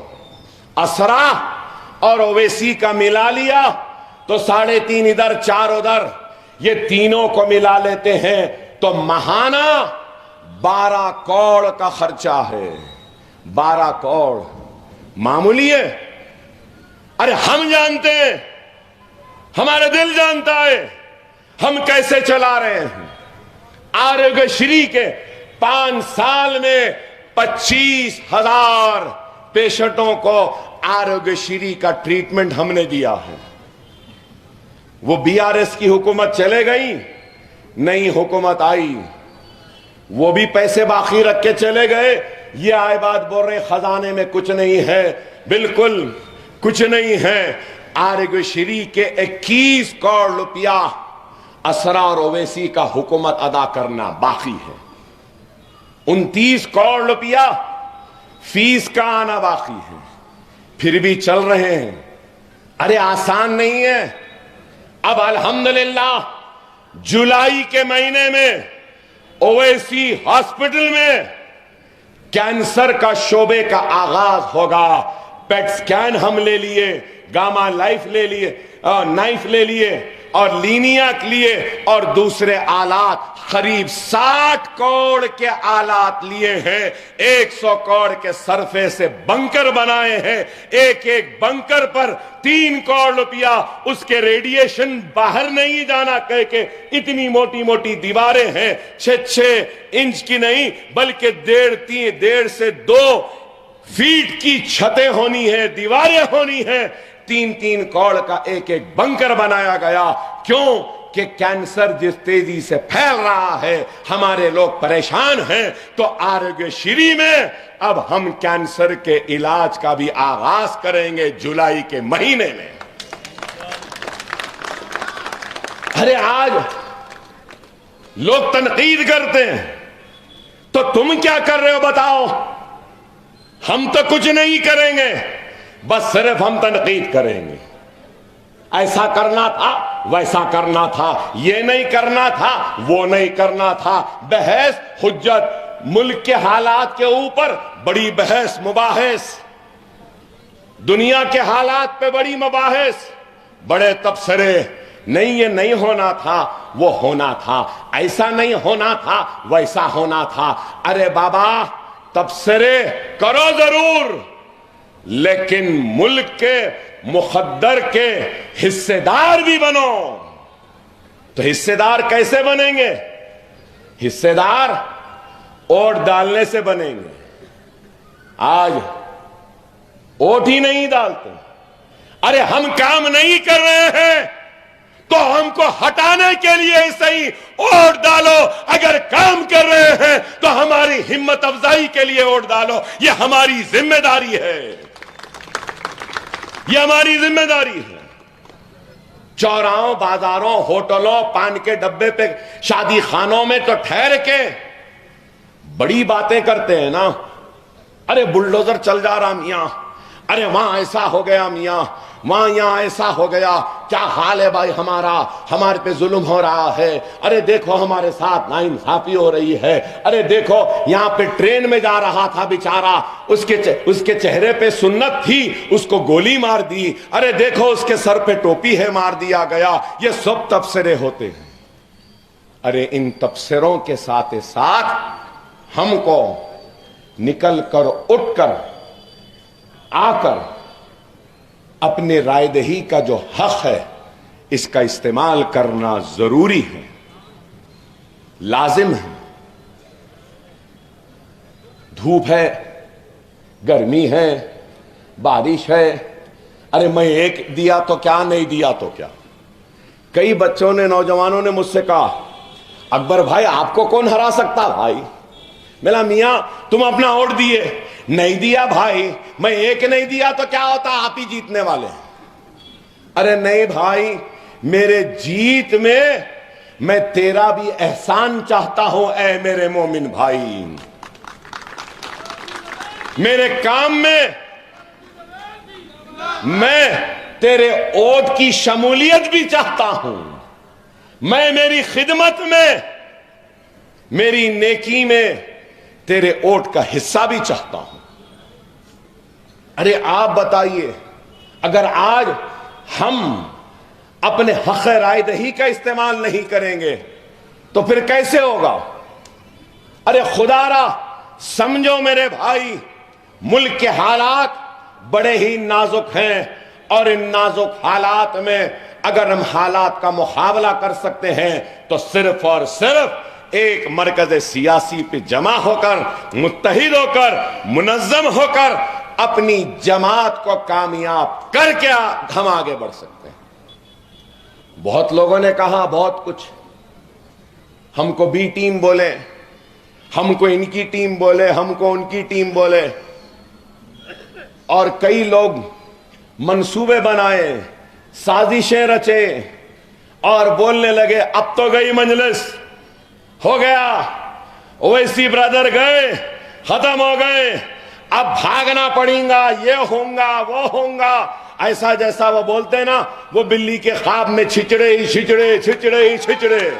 اسرا اور اویسی کا ملا لیا تو 3.5 ادھر 4 ادھر، یہ تینوں کو ملا لیتے ہیں تو ماہانہ 12 کروڑ کا خرچہ ہے۔ 12 کروڑ معمولی ہے؟ ارے ہم جانتے ہیں، ہمارا دل جانتا ہے ہم کیسے چلا رہے ہیں۔ آروگیہ شری کے 5 سال میں 25,000 پیشنٹوں کو آروگیہ شری کا ٹریٹمنٹ ہم نے دیا ہے۔ وہ BRS کی حکومت چلے گئی، نئی حکومت آئی، وہ بھی پیسے باقی رکھ کے چلے گئے۔ یہ آئے بات بول رہے خزانے میں کچھ نہیں ہے، بالکل کچھ نہیں ہے۔ آروگیہ شری کے 21 کروڑ روپیہ اسرا اور اویسی کا حکومت ادا کرنا باقی ہے۔ 29 کروڑ روپیہ فیس کا آنا باقی ہے، پھر بھی چل رہے ہیں۔ ارے آسان نہیں ہے۔ اب الحمدللہ جولائی کے مہینے میں اویسی ہاسپٹل میں کینسر کا شعبے کا آغاز ہوگا۔ پیٹ سکین ہم لے لیے، گاما نائف لے لیے اور لینیاک لیے اور دوسرے آلات، قریب 60 کروڑ کے آلات لیے ہیں۔ 100 کروڑ کے صرفے سے بنکر بنائے ہیں، ایک بنکر پر 3 کروڑ روپیہ، اس کے ریڈیشن باہر نہیں جانا کہہ کے اتنی موٹی موٹی دیواریں ہیں، 6 انچ کی نہیں بلکہ 1.5 سے 2 فیٹ کی چھتیں ہونی ہیں، دیواریں ہونی ہیں۔ 3 کروڑ کا ایک بنکر بنایا گیا۔ کیوں؟ کہ کینسر جس تیزی سے پھیل رہا ہے، ہمارے لوگ پریشان ہیں، تو آروگیہ شری میں اب ہم کینسر کے علاج کا بھی آغاز کریں گے جولائی کے مہینے میں۔ ارے آج لوگ تنقید کرتے ہیں تو تم کیا کر رہے ہو بتاؤ؟ ہم تو کچھ نہیں کریں گے، بس صرف ہم تنقید کریں گے۔ ایسا کرنا تھا ویسا کرنا تھا، یہ نہیں کرنا تھا، وہ نہیں کرنا تھا. بحث حجت، ملک کے حالات کے اوپر بڑی بحث مباحث، دنیا کے حالات پہ بڑی مباحث، بڑے تبصرے. نہیں یہ نہیں ہونا تھا، وہ ہونا تھا، ایسا نہیں ہونا تھا، ویسا ہونا تھا. ارے بابا تبصرے کرو ضرور، لیکن ملک کے مخدر کے حصے دار بھی بنو. تو حصے دار کیسے بنیں گے؟ حصے دار ووٹ ڈالنے سے بنیں گے. آج ووٹ ہی نہیں ڈالتے. ارے ہم کام نہیں کر رہے ہیں تو ہم کو ہٹانے کے لیے صحیح ووٹ ڈالو، اگر کام کر رہے ہیں تو ہماری ہمت افزائی کے لیے ووٹ ڈالو. یہ ہماری ذمہ داری ہے، یہ ہماری ذمہ داری ہے. چوراہوں، بازاروں، ہوٹلوں، پان کے ڈبے پہ، شادی خانوں میں تو ٹھہر کے بڑی باتیں کرتے ہیں نا. ارے بلڈوزر چل جا رہا میاں، ارے وہاں ایسا ہو گیا میاں، وہاں یہاں ایسا ہو گیا، کیا حال ہے بھائی ہمارا، ہمارے پہ ظلم ہو رہا ہے. ارے دیکھو ہمارے ساتھ ناانصافی ہو رہی ہے. ارے دیکھو یہاں پہ ٹرین میں جا رہا تھا بیچارہ، اس کے چہرے پہ سنت تھی، اس کو گولی مار دی. ارے دیکھو اس کے سر پہ ٹوپی ہے، مار دیا گیا. یہ سب تبصرے ہوتے ہیں. ارے ان تبصروں کے ساتھ ساتھ ہم کو نکل کر، اٹھ کر، آ کر اپنے رائے دہی کا جو حق ہے اس کا استعمال کرنا ضروری ہے، لازم ہے. دھوپ ہے، گرمی ہے، بارش ہے. ارے میں ایک دیا تو کیا، نہیں دیا تو کیا. کئی بچوں نے، نوجوانوں نے مجھ سے کہا اکبر بھائی آپ کو کون ہرا سکتا بھائی. میں نے میاں تم اپنا ووٹ دیے، نہیں دیا بھائی، میں ایک نہیں دیا تو کیا ہوتا، آپ ہی جیتنے والے. ارے نہیں بھائی، میرے جیت میں تیرا بھی احسان چاہتا ہوں اے میرے مومن بھائی. میرے کام میں تیرے ووٹ کی شمولیت بھی چاہتا ہوں. میں میری خدمت میں، میری نیکی میں تیرے ووٹ کا حصہ بھی چاہتا ہوں. ارے آپ بتائیے، اگر آج ہم اپنے حق رائے دہی کا استعمال نہیں کریں گے تو پھر کیسے ہوگا؟ ارے خدا را سمجھو میرے بھائی، ملک کے حالات بڑے ہی نازک ہیں، اور ان نازک حالات میں اگر ہم حالات کا مقابلہ کر سکتے ہیں تو صرف اور صرف ایک مرکز سیاسی پہ جمع ہو کر، متحد ہو کر، منظم ہو کر اپنی جماعت کو کامیاب کر کے ہم آگے بڑھ سکتے ہیں. بہت لوگوں نے کہا بہت کچھ، ہم کو بی ٹیم بولے، ہم کو ان کی ٹیم بولے، ہم کو ان کی ٹیم بولے، اور کئی لوگ منصوبے بنائے، سازشیں رچے اور بولنے لگے اب تو گئی مجلس، ہو گیا، اویسی برادر گئے، ختم ہو گئے، اب بھاگنا پڑیں گا، یہ ہونگا وہ ہونگا. ایسا جیسا وہ بولتے ہیں نا، وہ بلی کے خواب میں چھچڑے ہی چھچڑے، چھچڑے ہی چھچڑے.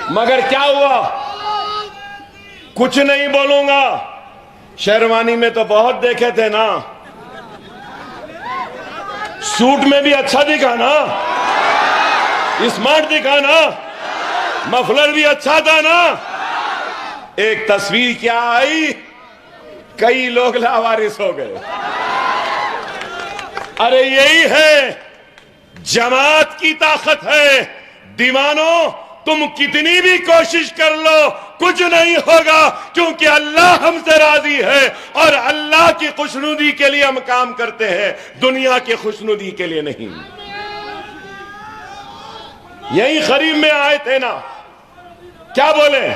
مگر کیا ہوا؟ کچھ نہیں بولوں گا. شیروانی میں تو بہت دیکھے تھے نا، سوٹ میں بھی اچھا دکھا نا، اسمارٹ دکھا نا، مفلر بھی اچھا تھا نا. ایک تصویر کیا آئی، کئی لوگ لاوارث ہو گئے. ارے یہی ہے جماعت کی طاقت ہے. دیوانوں تم کتنی بھی کوشش کر لو کچھ نہیں ہوگا، کیونکہ اللہ ہم سے راضی ہے اور اللہ کی خوشنودی کے لیے ہم کام کرتے ہیں، دنیا کی خوشنودی کے لیے نہیں. یہی قریب میں آئے تھے نا، کیا بولے؟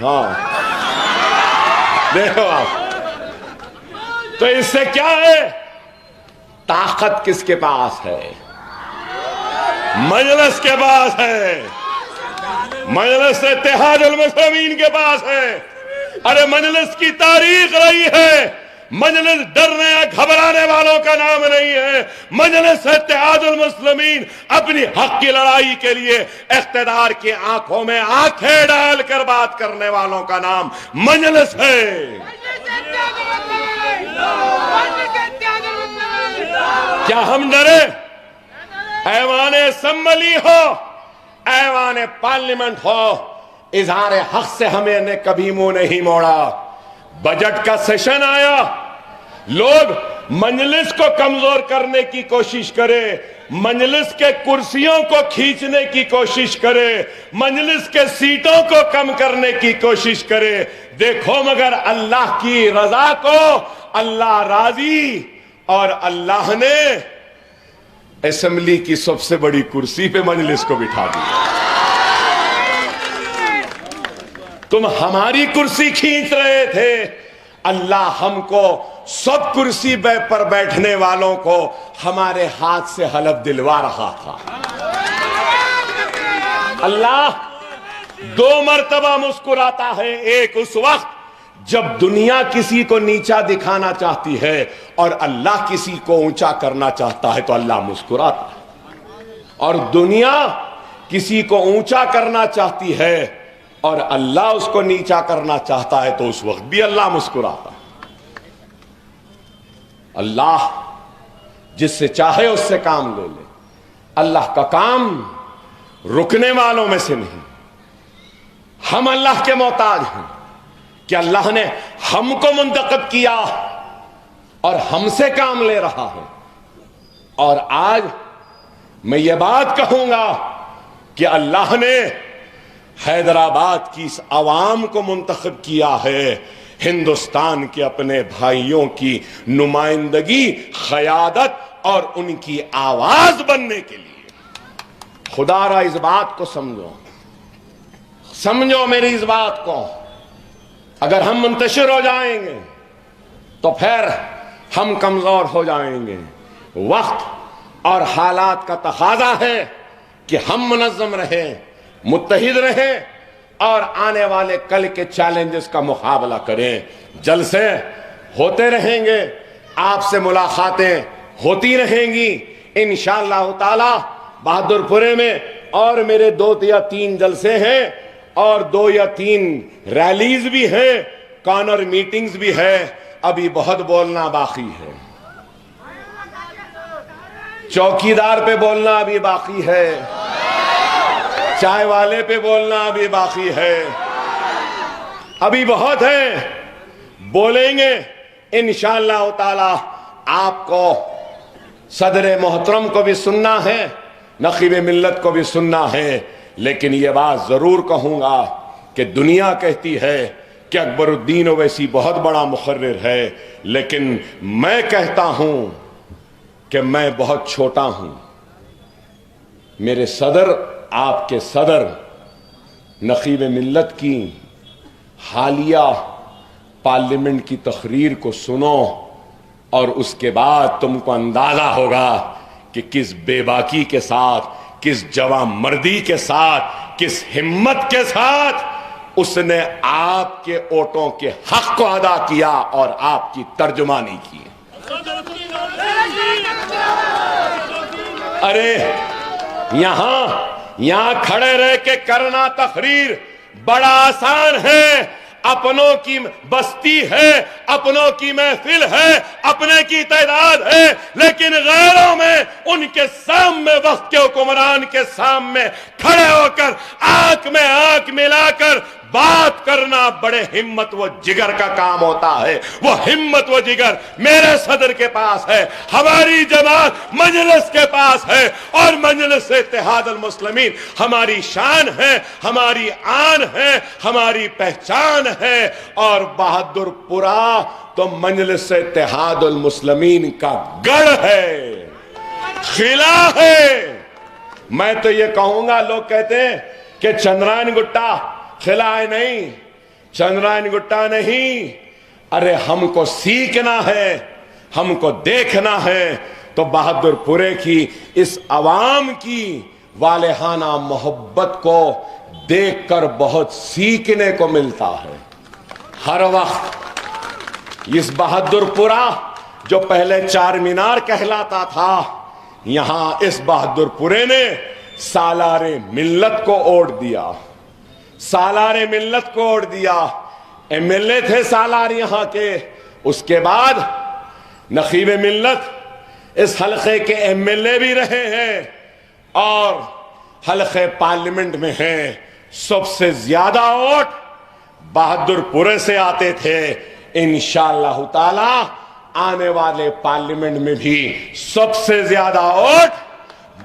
ہاں دیکھو آپ، تو اس سے کیا ہے؟ طاقت کس کے پاس ہے؟ مجلس کے پاس ہے، مجلس اتحاد المسلمین کے پاس ہے. ارے مجلس کی تاریخ رہی ہے مجلس ڈرنے یا گھبرانے والوں کا نام نہیں ہے. مجلس اتحاد المسلمین اپنی حق کی لڑائی کے لیے اقتدار کی آنکھوں میں آنکھیں ڈال کر بات کرنے والوں کا نام مجلس ہے. کیا ہم ڈرے؟ ایوان اسمبلی ہو، ایوان پارلیمنٹ ہو، اظہار حق سے ہمیں نے کبھی منہ نہیں موڑا. بجٹ کا سیشن آیا، لوگ مجلس کو کمزور کرنے کی کوشش کرے، مجلس کے کرسیوں کو کھینچنے کی کوشش کرے، مجلس کے سیٹوں کو کم کرنے کی کوشش کرے. دیکھو مگر اللہ کی رضا کو اللہ راضی، اور اللہ نے اسمبلی کی سب سے بڑی کرسی پہ مجلس کو بٹھا دیا. تم ہماری کرسی کھینچ رہے تھے، اللہ ہم کو سب کرسی پر بیٹھنے والوں کو ہمارے ہاتھ سے حلف دلوا رہا تھا. اللہ 2 مرتبہ مسکراتا ہے. ایک اس وقت جب دنیا کسی کو نیچا دکھانا چاہتی ہے اور اللہ کسی کو اونچا کرنا چاہتا ہے تو اللہ مسکراتا ہے، اور دنیا کسی کو اونچا کرنا چاہتی ہے اور اللہ اس کو نیچا کرنا چاہتا ہے تو اس وقت بھی اللہ مسکراتا ہے. اللہ جس سے چاہے اس سے کام لے لے. اللہ کا کام رکنے والوں میں سے نہیں. ہم اللہ کے محتاج ہیں کہ اللہ نے ہم کو منتخب کیا اور ہم سے کام لے رہا ہے. اور آج میں یہ بات کہوں گا کہ اللہ نے حیدرآباد کی اس عوام کو منتخب کیا ہے ہندوستان کے اپنے بھائیوں کی نمائندگی، قیادت اور ان کی آواز بننے کے لیے. خدا را اس بات کو سمجھو میری اس بات کو. اگر ہم منتشر ہو جائیں گے تو پھر ہم کمزور ہو جائیں گے. وقت اور حالات کا تقاضا ہے کہ ہم منظم رہیں، متحد رہیں اور آنے والے کل کے چیلنجز کا مقابلہ کریں. جلسے ہوتے رہیں گے، آپ سے ملاقاتیں ہوتی رہیں گی انشاءاللہ تعالی. بہادر پورے میں اور میرے 2 یا 3 جلسے ہیں اور 2 یا 3 ریلیز بھی ہیں، کارنر میٹنگز بھی ہے. ابھی بہت بولنا باقی ہے. چوکیدار پہ بولنا ابھی باقی ہے، چائے والے پہ بولنا ابھی باقی ہے. ابھی بہت ہے، بولیں گے انشاءاللہ تعالی. آپ کو صدر محترم کو بھی سننا ہے، نقیب ملت کو بھی سننا ہے. لیکن یہ بات ضرور کہوں گا کہ دنیا کہتی ہے کہ اکبر الدین اویسی بہت بڑا مقرر ہے، لیکن میں کہتا ہوں کہ میں بہت چھوٹا ہوں. میرے صدر، آپ کے صدر نقیب ملت کی حالیہ پارلیمنٹ کی تقریر کو سنو اور اس کے بعد تم کو اندازہ ہوگا کہ کس بے باکی کے ساتھ، کس جواں مردی کے ساتھ، کس ہمت کے ساتھ اس نے آپ کے ووٹوں کے حق کو ادا کیا اور آپ کی ترجمانی کی. ارے یہاں کھڑے رہ کے کرنا تقریر بڑا آسان ہے. اپنوں کی بستی ہے، اپنوں کی محفل ہے، اپنے کی تعداد ہے، لیکن غیروں میں ان کے سامنے، وقت کے حکمران کے سامنے کھڑے ہو کر آنکھ میں آنکھ ملا کر بات کرنا بڑے ہمت و جگر کا کام ہوتا ہے. وہ ہمت و جگر میرے صدر کے پاس ہے، ہماری جماعت مجلس کے پاس ہے، اور مجلس اتحاد المسلمین ہماری شان ہے، ہماری آن ہے، ہماری پہچان ہے. اور بہادر پورہ تو مجلس اتحاد المسلمین کا گڑھ ہے، قلعہ ہے. میں تو یہ کہوں گا، لوگ کہتے ہیں کہ چندرائن گٹا قلعہ ہے. نہیں، چندرائن گٹا نہیں. ارے ہم کو سیکھنا ہے، ہم کو دیکھنا ہے تو بہادر پورے کی اس عوام کی والہانہ محبت کو دیکھ کر بہت سیکھنے کو ملتا ہے. ہر وقت اس بہادر پورہ جو پہلے چار مینار کہلاتا تھا، یہاں اس بہادر پورے نے سالار ملت کو اوٹ دیا، سالار ملت کو اوٹ دیا۔ ایم ایل اے تھے سالار یہاں کے، اس کے بعد نقیب ملت اس حلقے کے ایم ایل اے بھی رہے ہیں اور حلقے پارلیمنٹ میں ہیں۔ سب سے زیادہ ووٹ بہادر پورے سے آتے تھے۔ انشاءاللہ تعالی آنے والے پارلیمنٹ میں بھی سب سے زیادہ ووٹ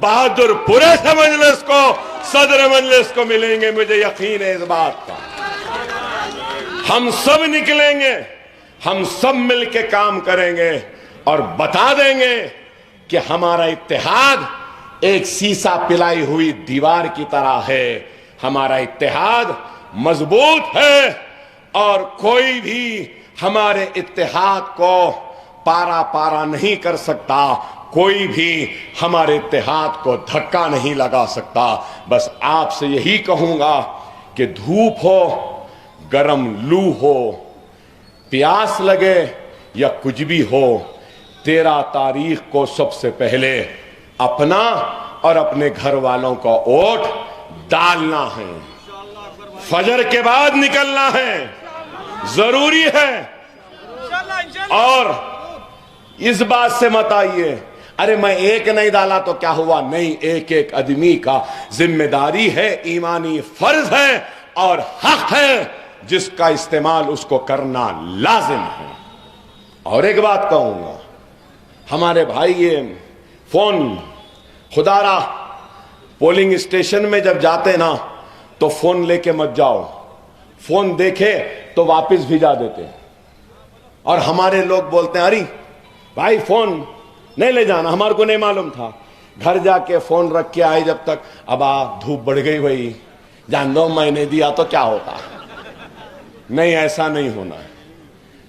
بہادر پورے سے مجلس کو، صدر مجلس کو ملیں گے، مجھے یقین ہے اس بات کا۔ ہم سب نکلیں گے، ہم سب مل کے کام کریں گے اور بتا دیں گے کہ ہمارا اتحاد ایک سیسا پلائی ہوئی دیوار کی طرح ہے، ہمارا اتحاد مضبوط ہے اور کوئی بھی ہمارے اتحاد کو پارا پارا نہیں کر سکتا، کوئی بھی ہمارے اتحاد کو دھکا نہیں لگا سکتا۔ بس آپ سے یہی کہوں گا کہ دھوپ ہو، گرم لو ہو، پیاس لگے یا کچھ بھی ہو، 13 تاریخ کو سب سے پہلے اپنا اور اپنے گھر والوں کا ووٹ ڈالنا ہے، فجر کے بعد نکلنا ہے، ضروری ہے۔ اور اس بات سے مت آئیے ارے میں ایک نہیں ڈالا تو کیا ہوا، نہیں، ایک ایک آدمی کا ذمہ داری ہے، ایمانی فرض ہے اور حق ہے جس کا استعمال اس کو کرنا لازم ہے۔ اور ایک بات کہوں گا، ہمارے بھائی یہ فون، خدا را پولنگ اسٹیشن میں جب جاتے نا تو فون لے کے مت جاؤ، فون دیکھے تو واپس بھیجا دیتے، اور ہمارے لوگ بولتے ہیں ارے بھائی فون نہیں لے جانا، ہمارے کو نہیں معلوم تھا، گھر جا کے فون رکھ کے آئے جب تک ابا دھوپ بڑھ گئی بھائی، جان دو میں نے دیا تو کیا ہوتا۔ نہیں، ایسا نہیں ہونا ہے۔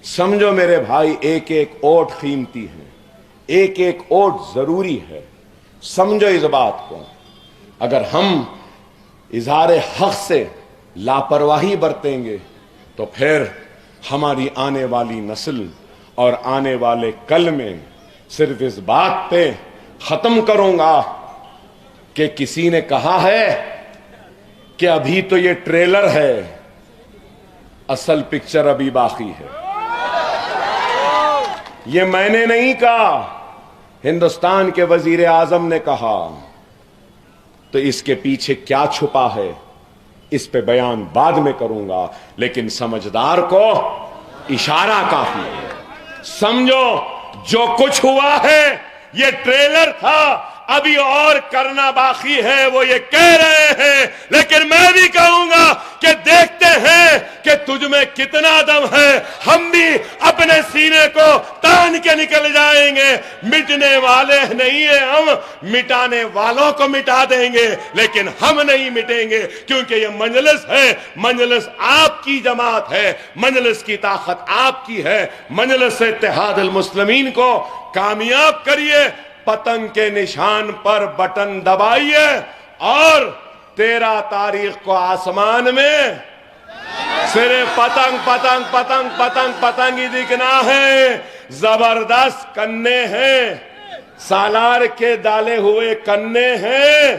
سمجھو میرے بھائی، ایک ایک ووٹ قیمتی ہے، ایک ایک ووٹ ضروری ہے، سمجھو اس بات کو۔ اگر ہم اظہار حق سے لاپرواہی برتیں گے تو پھر ہماری آنے والی نسل اور آنے والے کل میں صرف اس بات پہ ختم کروں گا کہ کسی نے کہا ہے کہ ابھی تو یہ ٹریلر ہے، اصل پکچر ابھی باقی ہے۔ یہ میں نے نہیں کہا، ہندوستان کے وزیر اعظم نے کہا۔ تو اس کے پیچھے کیا چھپا ہے اس پہ بیان بعد میں کروں گا، لیکن سمجھدار کو اشارہ کافی ہے۔ سمجھو جو کچھ ہوا ہے یہ ٹریلر تھا، ابھی اور کرنا باقی ہے، وہ یہ کہہ رہے ہیں، لیکن میں بھی کہوں گا کہ دیکھتے ہیں کہ تجھ میں کتنا دم ہے، ہم بھی اپنے سینے کو تان کے نکل جائیں گے۔ مٹنے والے نہیں ہیں ہم، مٹانے والوں کو مٹا دیں گے، لیکن ہم نہیں مٹیں گے، کیونکہ یہ مجلس ہے، مجلس آپ کی جماعت ہے، مجلس کی طاقت آپ کی ہے۔ مجلس اتحاد المسلمین کو کامیاب کریے، پتنگ کے نشان پر بٹن دبائیے اور 13 تاریخ کو آسمان میں صرف پتنگ پتنگ پتنگ پتنگ پتنگ ہی دکھنا ہے۔ زبردست کنے ہیں، سالار کے ڈالے ہوئے کنے ہیں،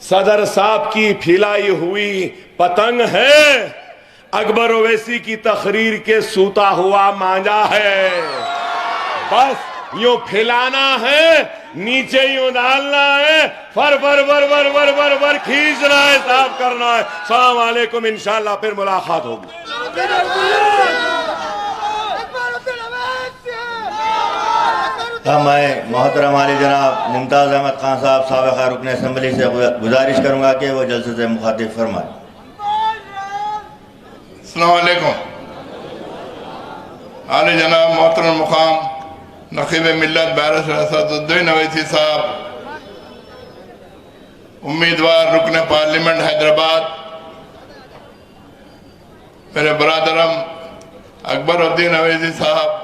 صدر صاحب کی پھیلائی ہوئی پتنگ ہے، اکبر اویسی کی تقریر کے سوتا ہوا مانجا ہے۔ بس یوں پھیلانا ہے، نیچے یوں ڈالنا ہے، فر فر فر فر فر فر فر کھینچنا ہے، صاف کرنا ہے۔ السلام علیکم، انشاءاللہ پھر ملاقات ہوگی۔ میں محترم عالی جناب ممتاز احمد خان صاحب سابقہ رکن اسمبلی سے گزارش کروں گا کہ وہ جلسے سے مخاطب فرمائیں۔ السلام علیکم۔ عالی جناب محترم مقام نقیب ملت بیرسٹر اسد الدین اویسی صاحب، امیدوار رکن پارلیمنٹ حیدرآباد، میرے برادرم اکبر الدین اویسی صاحب،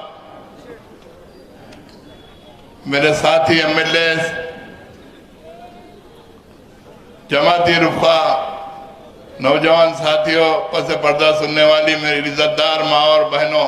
میرے ساتھی ایم ایل اے، جماعتی رفقا، نوجوان ساتھیوں، پس پردہ سننے والی میری عزت دار ماں اور بہنوں،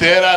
13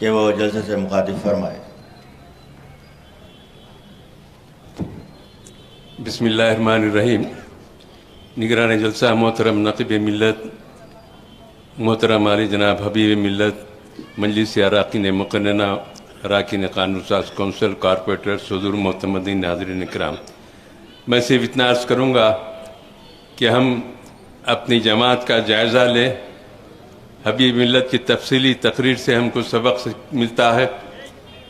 کہ وہ جلسے سے مخاطب فرمائے۔ بسم اللہ الرحمن الرحیم۔ نگران جلسہ محترم نقیب ملت محترم علی جناب حبیب ملت مجلس اراکین مقننہ اراکین قانون ساز کونسل کارپوریٹر صدور معتمدین ناظرین اکرام، میں صرف اتنا عرض کروں گا کہ ہم اپنی جماعت کا جائزہ لیں۔ حبیب ملت کی تفصیلی تقریر سے ہم کو سبق ملتا ہے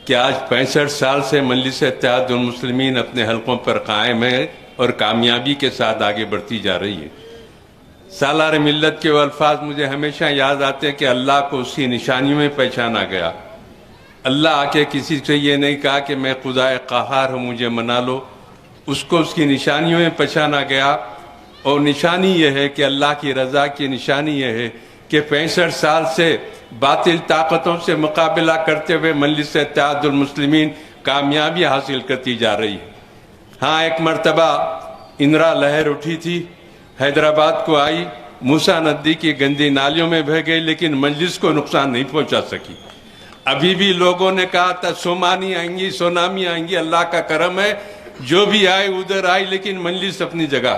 کہ آج 65 سال سے مجلس اتحاد المسلمین اپنے حلقوں پر قائم ہے اور کامیابی کے ساتھ آگے بڑھتی جا رہی ہے۔ سالار ملت کے وہ الفاظ مجھے ہمیشہ یاد آتے ہیں کہ اللہ کو اسی نشانیوں میں پہچانا گیا۔ اللہ آ کے کسی سے یہ نہیں کہا کہ میں خدائے قہار ہوں مجھے منا لو، اس کو اس کی نشانیوں میں پہچانا گیا۔ اور نشانی یہ ہے کہ اللہ کی رضا کی نشانی یہ ہے کہ 65 سال سے باطل طاقتوں سے مقابلہ کرتے ہوئے مجلس اتحاد المسلمین کامیابی حاصل کرتی جا رہی ہے۔ ہاں ایک مرتبہ اندرا لہر اٹھی تھی، حیدرآباد کو آئی، موسیٰ ندی کی گندی نالیوں میں بہہ گئی، لیکن مجلس کو نقصان نہیں پہنچا سکی۔ ابھی بھی لوگوں نے کہا تھا سومانی آئیں گی، سونامی آئیں گی، اللہ کا کرم ہے جو بھی آئے ادھر آئی، لیکن مجلس اپنی جگہ۔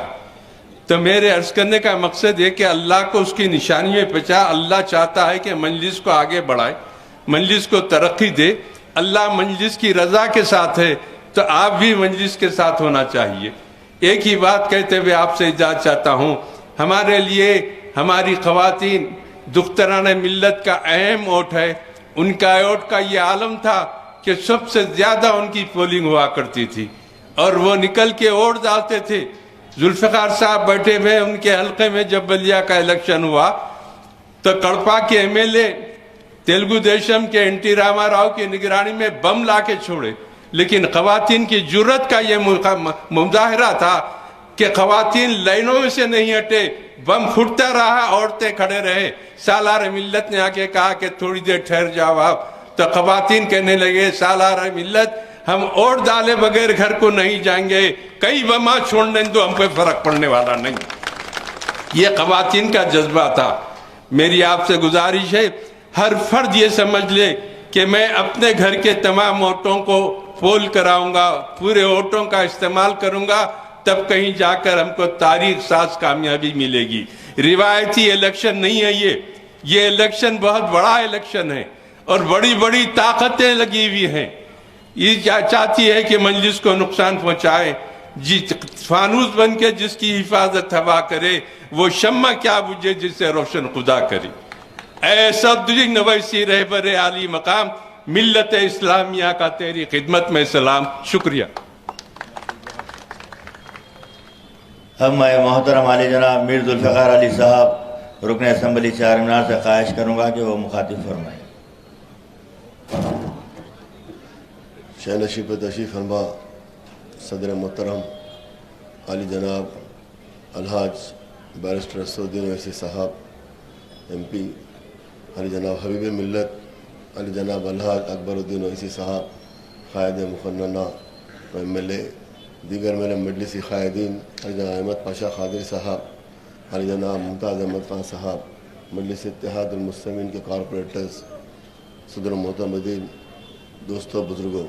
تو میرے عرض کرنے کا مقصد ہے کہ اللہ کو اس کی نشانیوں پہ اللہ چاہتا ہے کہ مجلس کو آگے بڑھائے، مجلس کو ترقی دے۔ اللہ مجلس کی رضا کے ساتھ ہے تو آپ بھی مجلس کے ساتھ ہونا چاہیے۔ ایک ہی بات کہتے ہوئے آپ سے اجازت چاہتا ہوں، ہمارے لیے ہماری خواتین دختران ملت کا اہم ووٹ ہے۔ ان کا ووٹ کا یہ عالم تھا کہ سب سے زیادہ ان کی پولنگ ہوا کرتی تھی اور وہ نکل کے ووٹ ڈالتے تھے۔ ذوالفقار صاحب بیٹھے ہوئے ان کے حلقے میں جب بلیا کا الیکشن ہوا تو کڑپا کے M L A Telugu Desam کے این ٹی راما راؤ کی نگرانی میں بم لا کے چھوڑے، لیکن خواتین کی جرت کا یہ مظاہرہ تھا کہ خواتین لائنوں میں سے نہیں ہٹے، بم پھٹتا رہا، عورتیں کھڑے رہے۔ سالار ملت نے آ کے کہا کہ تھوڑی دیر ٹھہر جاؤ آپ، تو خواتین کہنے لگے سالار ملت ہم ووٹ ڈالے بغیر گھر کو نہیں جائیں گے، کئی بما چھوڑنے تو ہم پہ فرق پڑنے والا نہیں۔ یہ خواتین کا جذبہ تھا۔ میری آپ سے گزارش ہے ہر فرد یہ سمجھ لے کہ میں اپنے گھر کے تمام ووٹوں کو پول کراؤں گا، پورے ووٹوں کا استعمال کروں گا، تب کہیں جا کر ہم کو تاریخ ساز کامیابی ملے گی۔ روایتی الیکشن نہیں ہے یہ الیکشن بہت بڑا الیکشن ہے اور بڑی بڑی طاقتیں لگی ہوئی ہیں۔ یہ چاہتی ہے کہ مجلس کو نقصان پہنچائے، فانوس بن کے جس کی حفاظت ہوا کرے وہ شمع کیا بجھے جس سے روشن خدا کرے۔ اے صدرِ نویسی رہبر عالی مقام، ملت اسلامیہ کا تیری خدمت میں سلام۔ شکریہ۔ اب میں محترم عالی جناب میر ذوالفقار علی صاحب رکن اسمبلی چارمینار سے خواہش کروں گا کہ وہ مخاطب فرمائیں۔ شہنشی پہ تشریف فرما صدر محترم علی جناب الحاج بیرسٹر اسدالدین اویسی صاحب ایم پی، علی جناب حبیب ملت علی جناب الحاج اکبر الدین اویسی صاحب قائد مقننہ ایم ایل اے، دیگر میرے مجلسی قائدین علی جناب احمد پاشا قادری صاحب، علی جناب ممتاز احمد خان صاحب، مجلس اتحاد المسلمین کے کارپوریٹرز، صدر محترمین، دوستوں، بزرگوں،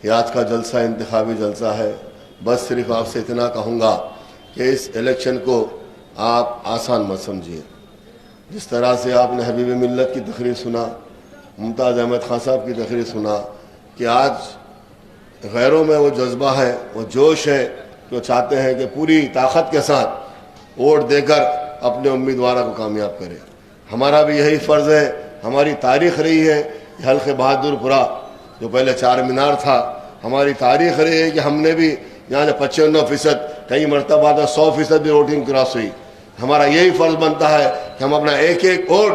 یہ آج کا جلسہ انتخابی جلسہ ہے۔ بس صرف آپ سے اتنا کہوں گا کہ اس الیکشن کو آپ آسان مت سمجھیے۔ جس طرح سے آپ نے حبیب ملت کی تقریر سنا، ممتاز احمد خان صاحب کی تقریر سنا کہ آج غیروں میں وہ جذبہ ہے، وہ جوش ہے کہ وہ چاہتے ہیں کہ پوری طاقت کے ساتھ ووٹ دے کر اپنے امیدواروں کو کامیاب کرے۔ ہمارا بھی یہی فرض ہے، ہماری تاریخ رہی ہے۔ حلق بہادر پورہ جو پہلے چار مینار تھا، ہماری تاریخ رہی ہے کہ ہم نے بھی یہاں 95%، کئی مرتبہ 100% بھی ووٹنگ کراس ہوئی۔ ہمارا یہی فرض بنتا ہے کہ ہم اپنا ایک ایک ووٹ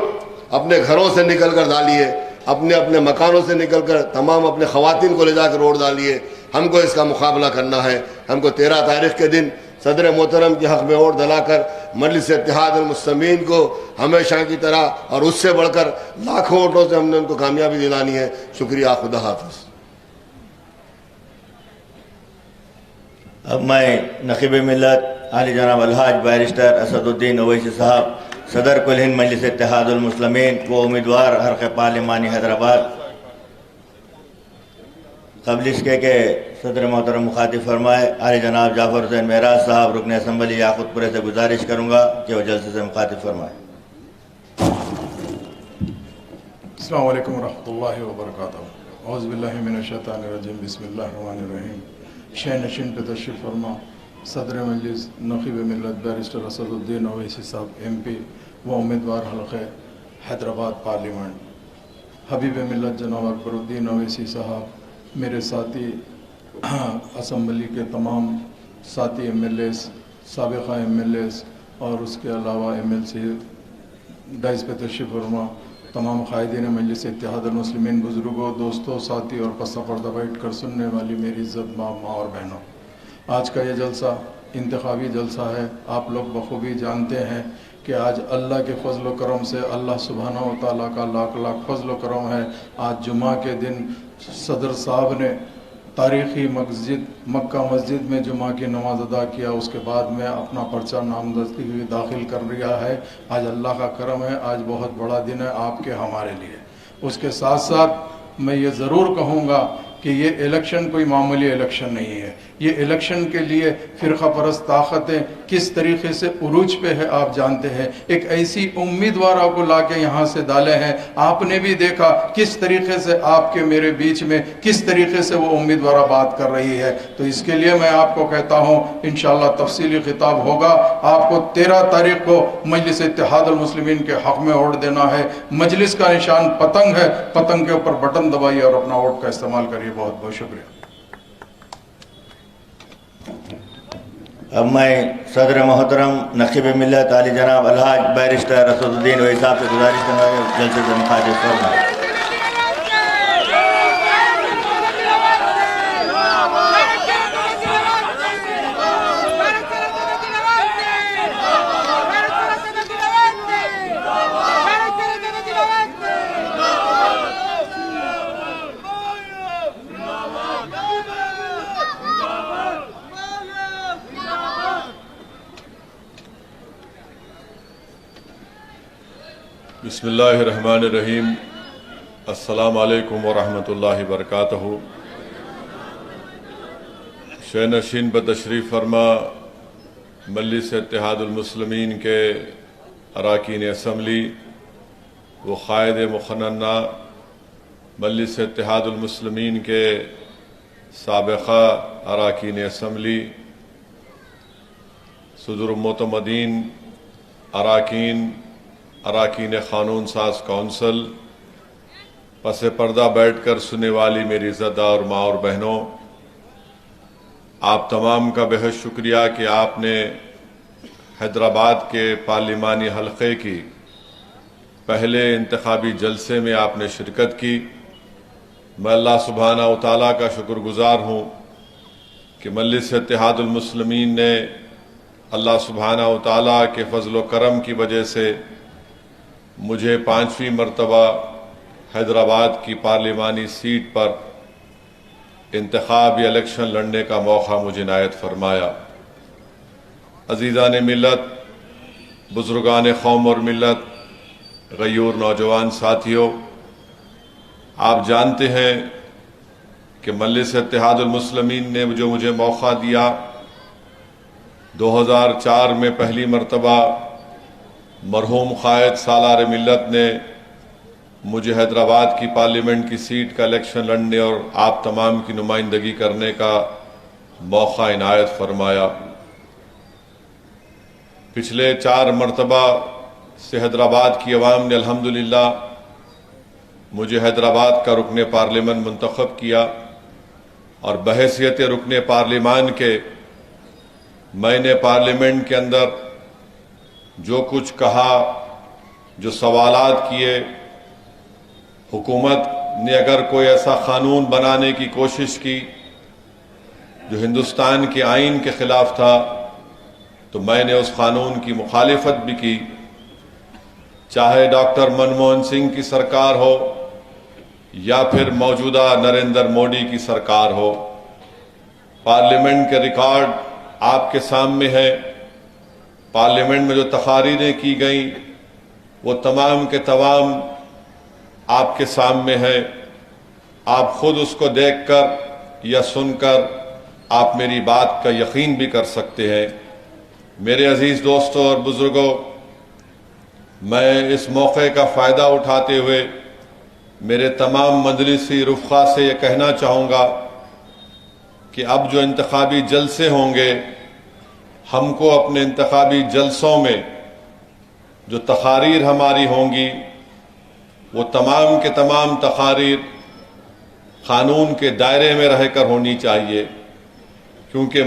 اپنے گھروں سے نکل کر ڈالیے، اپنے مکانوں سے نکل کر تمام اپنے خواتین کو لے جا کر ووٹ ڈالیے۔ ہم کو اس کا مقابلہ کرنا ہے۔ ہم کو 13 تاریخ کے دن صدر محترم کے حق میں ووٹ ڈلا کر مجلس اتحاد المسلمین کو ہمیشہ کی طرح اور اس سے بڑھ کر لاکھوں ووٹوں سے ہم نے ان کو کامیابی دلانی ہے۔ شکریہ، خدا حافظ۔ اب میں نقیب ملت علی جناب الحاج بیرسٹر اسدالدین اویسی صاحب صدر کل ہند مجلس اتحاد المسلمین وہ امیدوار حلق پارلیمانی حیدرآباد، قبل اس کے کہ صدر محترم مخاطب فرمائے علی جناب جعفر حسین معراج صاحب رکن اسمبلی یاقوت پورے سے گزارش کروں گا کہ وہ جلسے سے مخاطب فرمائے۔ السلام علیکم ورحمۃ اللہ وبرکاتہ۔ اعوذ باللہ من الشیطان الرجیم، بسم اللہ الرحمن الرحیم۔ شہ نشین پہ تشریف فرما صدر مجلس نقیب ملت بیرسٹر اسدالدین اویسی صاحب ایم پی و امیدوار حلقہ حیدرآباد پارلیمنٹ، حبیب ملت جناب اکبر الدین اویسی صاحب، میرے ساتھی اسمبلی کے تمام ساتھی ایم ایل ایز، سابقہ ایم ایل ایز اور اس کے علاوہ ایم ایل سی، ڈائز پہ تشریف فرما تمام قائدین مجلس اتحاد المسلمین، بزرگوں، دوستوں، ساتھی اور پس پردہ بیٹھ کر سننے والی میری عزت ماں اور بہنوں، آج کا یہ جلسہ انتخابی جلسہ ہے۔ آپ لوگ بخوبی جانتے ہیں کہ آج اللہ کے فضل و کرم سے، اللہ سبحانہ و تعالیٰ کا لاکھ لاکھ فضل و کرم ہے، آج جمعہ کے دن صدر صاحب نے تاریخی مکہ مسجد میں جمعہ کی نماز ادا کیا، اس کے بعد میں اپنا پرچہ نامزدگی داخل کر رہا ہے۔ آج اللہ کا کرم ہے، آج بہت بڑا دن ہے آپ کے ہمارے لیے۔ اس کے ساتھ ساتھ میں یہ ضرور کہوں گا کہ یہ الیکشن کوئی معمولی الیکشن نہیں ہے. یہ الیکشن کے لیے فرقہ پرست طاقتیں کس طریقے سے عروج پہ ہے آپ جانتے ہیں. ایک ایسی امیدواروں کو لا کے یہاں سے ڈالے ہیں. آپ نے بھی دیکھا کس طریقے سے آپ کے میرے بیچ میں کس طریقے سے وہ امیدوارہ بات کر رہی ہے. تو اس کے لیے میں آپ کو کہتا ہوں انشاءاللہ تفصیلی خطاب ہوگا. آپ کو 13 تاریخ کو مجلس اتحاد المسلمین کے حق میں ووٹ دینا ہے. مجلس کا نشان پتنگ ہے. پتنگ کے اوپر بٹن دبائیے اور اپنا ووٹ کا استعمال کریے. بہت بہت شکریہ. اب میں صدر محترم نقیب ملت عالی جناب الحاج بیرسٹر اسد الدین اویسی صاحب سے گزارش کروں گا کہ جلسے سے مخاطب فرمائیں. بسم اللہ الرحمن الرحیم. السلام علیکم ورحمۃ اللہ وبرکاتہ. شہ نشین بتشریف فرما مجلس اتحاد المسلمین کے اراکین اسمبلی و قائد مقننہ مجلس اتحاد المسلمین کے سابقہ اراکین اسمبلی، صدر معتمدین، اراکین قانون ساز کونسل، پس پردہ بیٹھ کر سننے والی میری عزتدار ماں اور بہنوں، آپ تمام کا بہت شکریہ کہ آپ نے حیدرآباد کے پارلیمانی حلقے کی پہلے انتخابی جلسے میں آپ نے شرکت کی. میں اللہ سبحانہ و تعالیٰ کا شکر گزار ہوں کہ مجلس اتحاد المسلمین نے اللہ سبحانہ و تعالیٰ کے فضل و کرم کی وجہ سے مجھے 5ویں مرتبہ حیدرآباد کی پارلیمانی سیٹ پر انتخابی الیکشن لڑنے کا موقع مجھے عنایت فرمایا. عزیزان ملت، بزرگان قوم اور ملت، غیور نوجوان ساتھیوں، آپ جانتے ہیں کہ مجلس اتحاد المسلمین نے جو مجھے موقع دیا، 2004 میں پہلی مرتبہ مرحوم قائد سالار ملت نے مجھے حیدرآباد کی پارلیمنٹ کی سیٹ کا الیکشن لڑنے اور آپ تمام کی نمائندگی کرنے کا موقع عنایت فرمایا. پچھلے 4 مرتبہ سے حیدرآباد کی عوام نے الحمدللہ مجھے حیدرآباد کا رکن پارلیمان منتخب کیا، اور بحیثیت رکن پارلیمان کے میں نے پارلیمنٹ کے اندر جو کچھ کہا، جو سوالات کیے، حکومت نے اگر کوئی ایسا قانون بنانے کی کوشش کی جو ہندوستان کے آئین کے خلاف تھا تو میں نے اس قانون کی مخالفت بھی کی. چاہے ڈاکٹر منموہن سنگھ کی سرکار ہو یا پھر موجودہ نریندر مودی کی سرکار ہو. پارلیمنٹ کے ریکارڈ آپ کے سامنے ہے. پارلیمنٹ میں جو تقاریریں کی گئیں وہ تمام کے تمام آپ کے سامنے ہے. آپ خود اس کو دیکھ کر یا سن کر آپ میری بات کا یقین بھی کر سکتے ہیں. میرے عزیز دوستوں اور بزرگوں، میں اس موقع کا فائدہ اٹھاتے ہوئے میرے تمام مجلسی رفقا سے یہ کہنا چاہوں گا کہ اب جو انتخابی جلسے ہوں گے، ہم کو اپنے انتخابی جلسوں میں جو تقاریر ہماری ہوں گی وہ تمام کے تمام تقاریر قانون کے دائرے میں رہ کر ہونی چاہیے، کیونکہ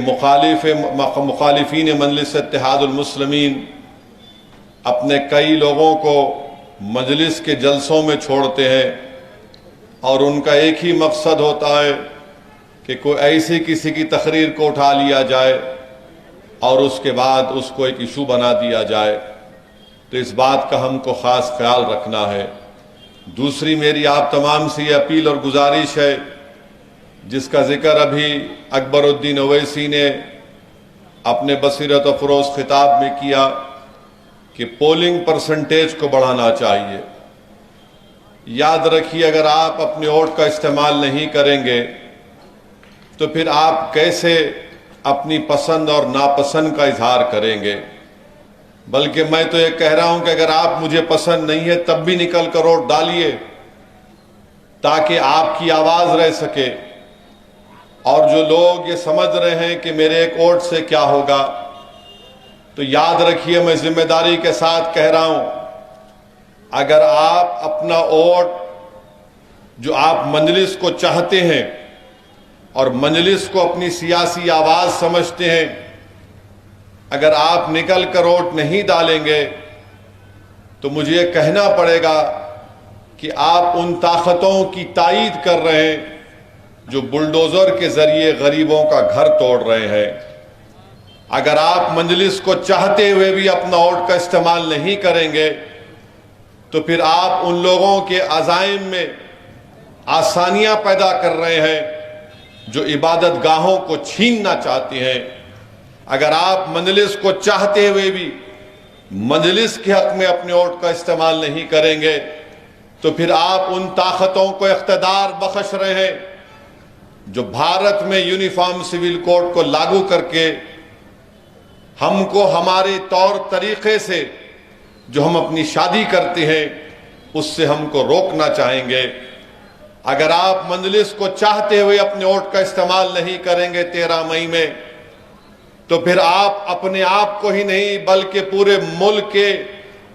مخالفین مجلس اتحاد المسلمین اپنے کئی لوگوں کو مجلس کے جلسوں میں چھوڑتے ہیں، اور ان کا ایک ہی مقصد ہوتا ہے کہ کوئی ایسی کسی کی تقریر کو اٹھا لیا جائے اور اس کے بعد اس کو ایک ایشو بنا دیا جائے. تو اس بات کا ہم کو خاص خیال رکھنا ہے. دوسری میری آپ تمام سے یہ اپیل اور گزارش ہے، جس کا ذکر ابھی اکبر الدین اویسی نے اپنے بصیرت افروز خطاب میں کیا کہ پولنگ پرسنٹیج کو بڑھانا چاہیے. یاد رکھیے اگر آپ اپنے ووٹ کا استعمال نہیں کریں گے تو پھر آپ کیسے اپنی پسند اور ناپسند کا اظہار کریں گے؟ بلکہ میں تو یہ کہہ رہا ہوں کہ اگر آپ مجھے پسند نہیں ہے تب بھی نکل کر ووٹ ڈالیے تاکہ آپ کی آواز رہ سکے. اور جو لوگ یہ سمجھ رہے ہیں کہ میرے ایک ووٹ سے کیا ہوگا، تو یاد رکھیے میں ذمہ داری کے ساتھ کہہ رہا ہوں، اگر آپ اپنا ووٹ جو آپ مجلس کو چاہتے ہیں اور مجلس کو اپنی سیاسی آواز سمجھتے ہیں، اگر آپ نکل کر ووٹ نہیں ڈالیں گے تو مجھے یہ کہنا پڑے گا کہ آپ ان طاقتوں کی تائید کر رہے ہیں جو بلڈوزر کے ذریعے غریبوں کا گھر توڑ رہے ہیں. اگر آپ مجلس کو چاہتے ہوئے بھی اپنا ووٹ کا استعمال نہیں کریں گے تو پھر آپ ان لوگوں کے عزائم میں آسانیاں پیدا کر رہے ہیں جو عبادت گاہوں کو چھیننا چاہتے ہیں. اگر آپ مجلس کو چاہتے ہوئے بھی مجلس کے حق میں اپنے ووٹ کا استعمال نہیں کریں گے تو پھر آپ ان طاقتوں کو اقتدار بخش رہے ہیں جو بھارت میں یونیفارم سول کوڈ کو لاگو کر کے ہم کو ہمارے طور طریقے سے جو ہم اپنی شادی کرتے ہیں اس سے ہم کو روکنا چاہیں گے. اگر آپ مجلس کو چاہتے ہوئے اپنے ووٹ کا استعمال نہیں کریں گے 13 مئی میں تو پھر آپ اپنے آپ کو ہی نہیں بلکہ پورے ملک کے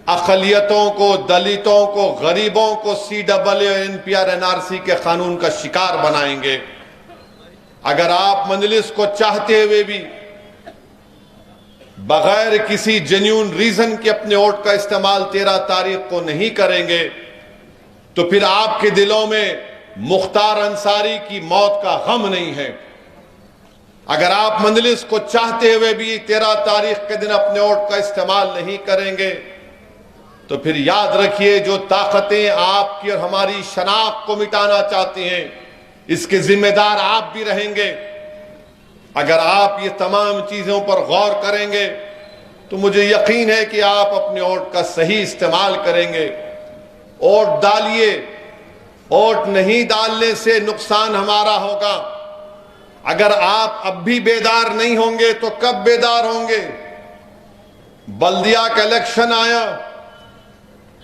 اقلیتوں کو، دلتوں کو، غریبوں کو CAA NPR NRC کے قانون کا شکار بنائیں گے. اگر آپ مجلس کو چاہتے ہوئے بھی بغیر کسی جینیون ریزن کے اپنے ووٹ کا استعمال 13 تاریخ کو نہیں کریں گے تو پھر آپ کے دلوں میں مختار انصاری کی موت کا غم نہیں ہے. اگر آپ مجلس کو چاہتے ہوئے بھی 13 تاریخ کے دن اپنے ووٹ کا استعمال نہیں کریں گے تو پھر یاد رکھیے جو طاقتیں آپ کی اور ہماری شناخت کو مٹانا چاہتی ہیں اس کے ذمہ دار آپ بھی رہیں گے. اگر آپ یہ تمام چیزوں پر غور کریں گے تو مجھے یقین ہے کہ آپ اپنے ووٹ کا صحیح استعمال کریں گے. ووٹ ڈالیے، ووٹ نہیں ڈالنے سے نقصان ہمارا ہوگا. اگر آپ اب بھی بیدار نہیں ہوں گے تو کب بیدار ہوں گے؟ بلدیہ کا الیکشن آیا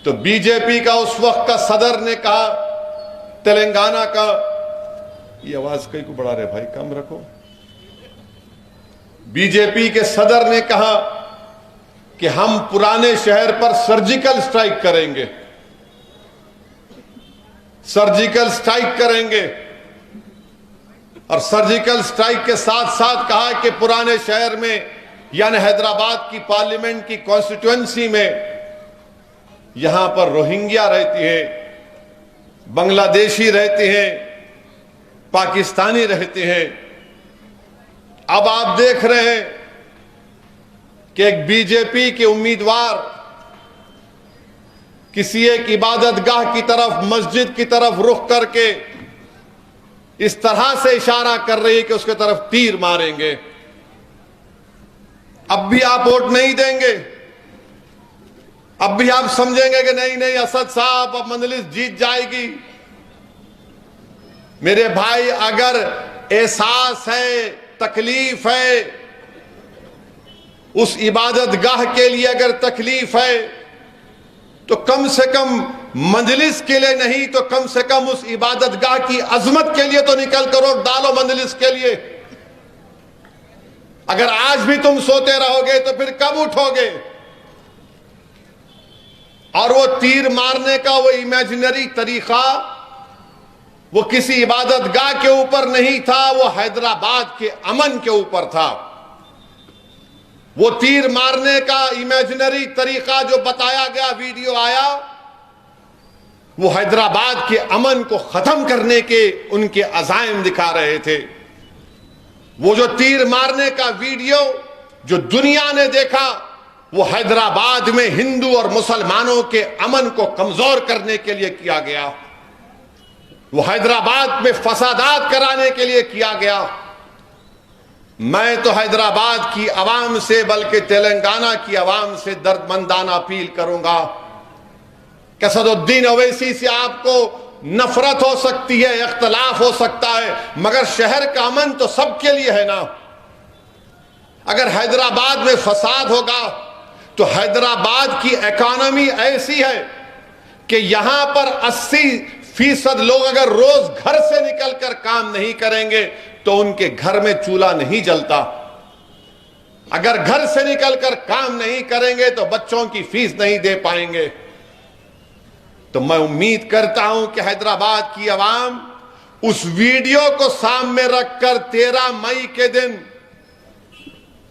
تو BJP کا اس وقت کا صدر نے کہا، تلنگانہ کا، یہ آواز کئی کو بڑھا رہے بھائی کم رکھو، BJP کے صدر نے کہا کہ ہم پرانے شہر پر سرجیکل سٹرائک کریں گے، سرجیکل سٹرائک کریں گے. اور سرجیکل سٹرائک کے ساتھ ساتھ کہا کہ پرانے شہر میں یعنی حیدرآباد کی پارلیمنٹ کی کانسٹیٹوئنسی میں یہاں پر روہنگیا رہتی ہیں، بنگلہ دیشی رہتے ہیں، پاکستانی رہتے ہیں. اب آپ دیکھ رہے ہیں کہ ایک BJP کے امیدوار کسی ایک عبادت گاہ کی طرف، مسجد کی طرف رخ کر کے اس طرح سے اشارہ کر رہی ہے کہ اس کے طرف تیر ماریں گے. اب بھی آپ ووٹ نہیں دیں گے؟ اب بھی آپ سمجھیں گے کہ نہیں اسد صاحب اب مجلس جیت جائے گی؟ میرے بھائی اگر احساس ہے، تکلیف ہے، اس عبادت گاہ کے لیے اگر تکلیف ہے تو کم سے کم مجلس کے لیے نہیں تو کم سے کم اس عبادت گاہ کی عظمت کے لیے تو نکل کر ووٹ ڈالو مجلس کے لیے. اگر آج بھی تم سوتے رہو گے تو پھر کب اٹھو گے؟ اور وہ تیر مارنے کا وہ امیجنری طریقہ وہ کسی عبادت گاہ کے اوپر نہیں تھا، وہ حیدرآباد کے امن کے اوپر تھا. وہ تیر مارنے کا امیجنری طریقہ جو بتایا گیا، ویڈیو آیا، وہ حیدرآباد کے امن کو ختم کرنے کے ان کے عزائم دکھا رہے تھے. وہ جو تیر مارنے کا ویڈیو جو دنیا نے دیکھا وہ حیدرآباد میں ہندو اور مسلمانوں کے امن کو کمزور کرنے کے لیے کیا گیا، وہ حیدرآباد میں فسادات کرانے کے لیے کیا گیا. میں تو حیدرآباد کی عوام سے بلکہ تلنگانہ کی عوام سے دردمندانہ اپیل کروں گا کہ اسد الدین اویسی سے آپ کو نفرت ہو سکتی ہے، اختلاف ہو سکتا ہے، مگر شہر کا امن تو سب کے لیے ہے نا۔ اگر حیدرآباد میں فساد ہوگا تو حیدرآباد کی اکانومی ایسی ہے کہ یہاں پر 80% لوگ اگر روز گھر سے نکل کر کام نہیں کریں گے تو ان کے گھر میں چولہا نہیں جلتا۔ اگر گھر سے نکل کر کام نہیں کریں گے تو بچوں کی فیس نہیں دے پائیں گے۔ تو میں امید کرتا ہوں کہ حیدرآباد کی عوام اس ویڈیو کو سامنے رکھ کر 13 مئی کے دن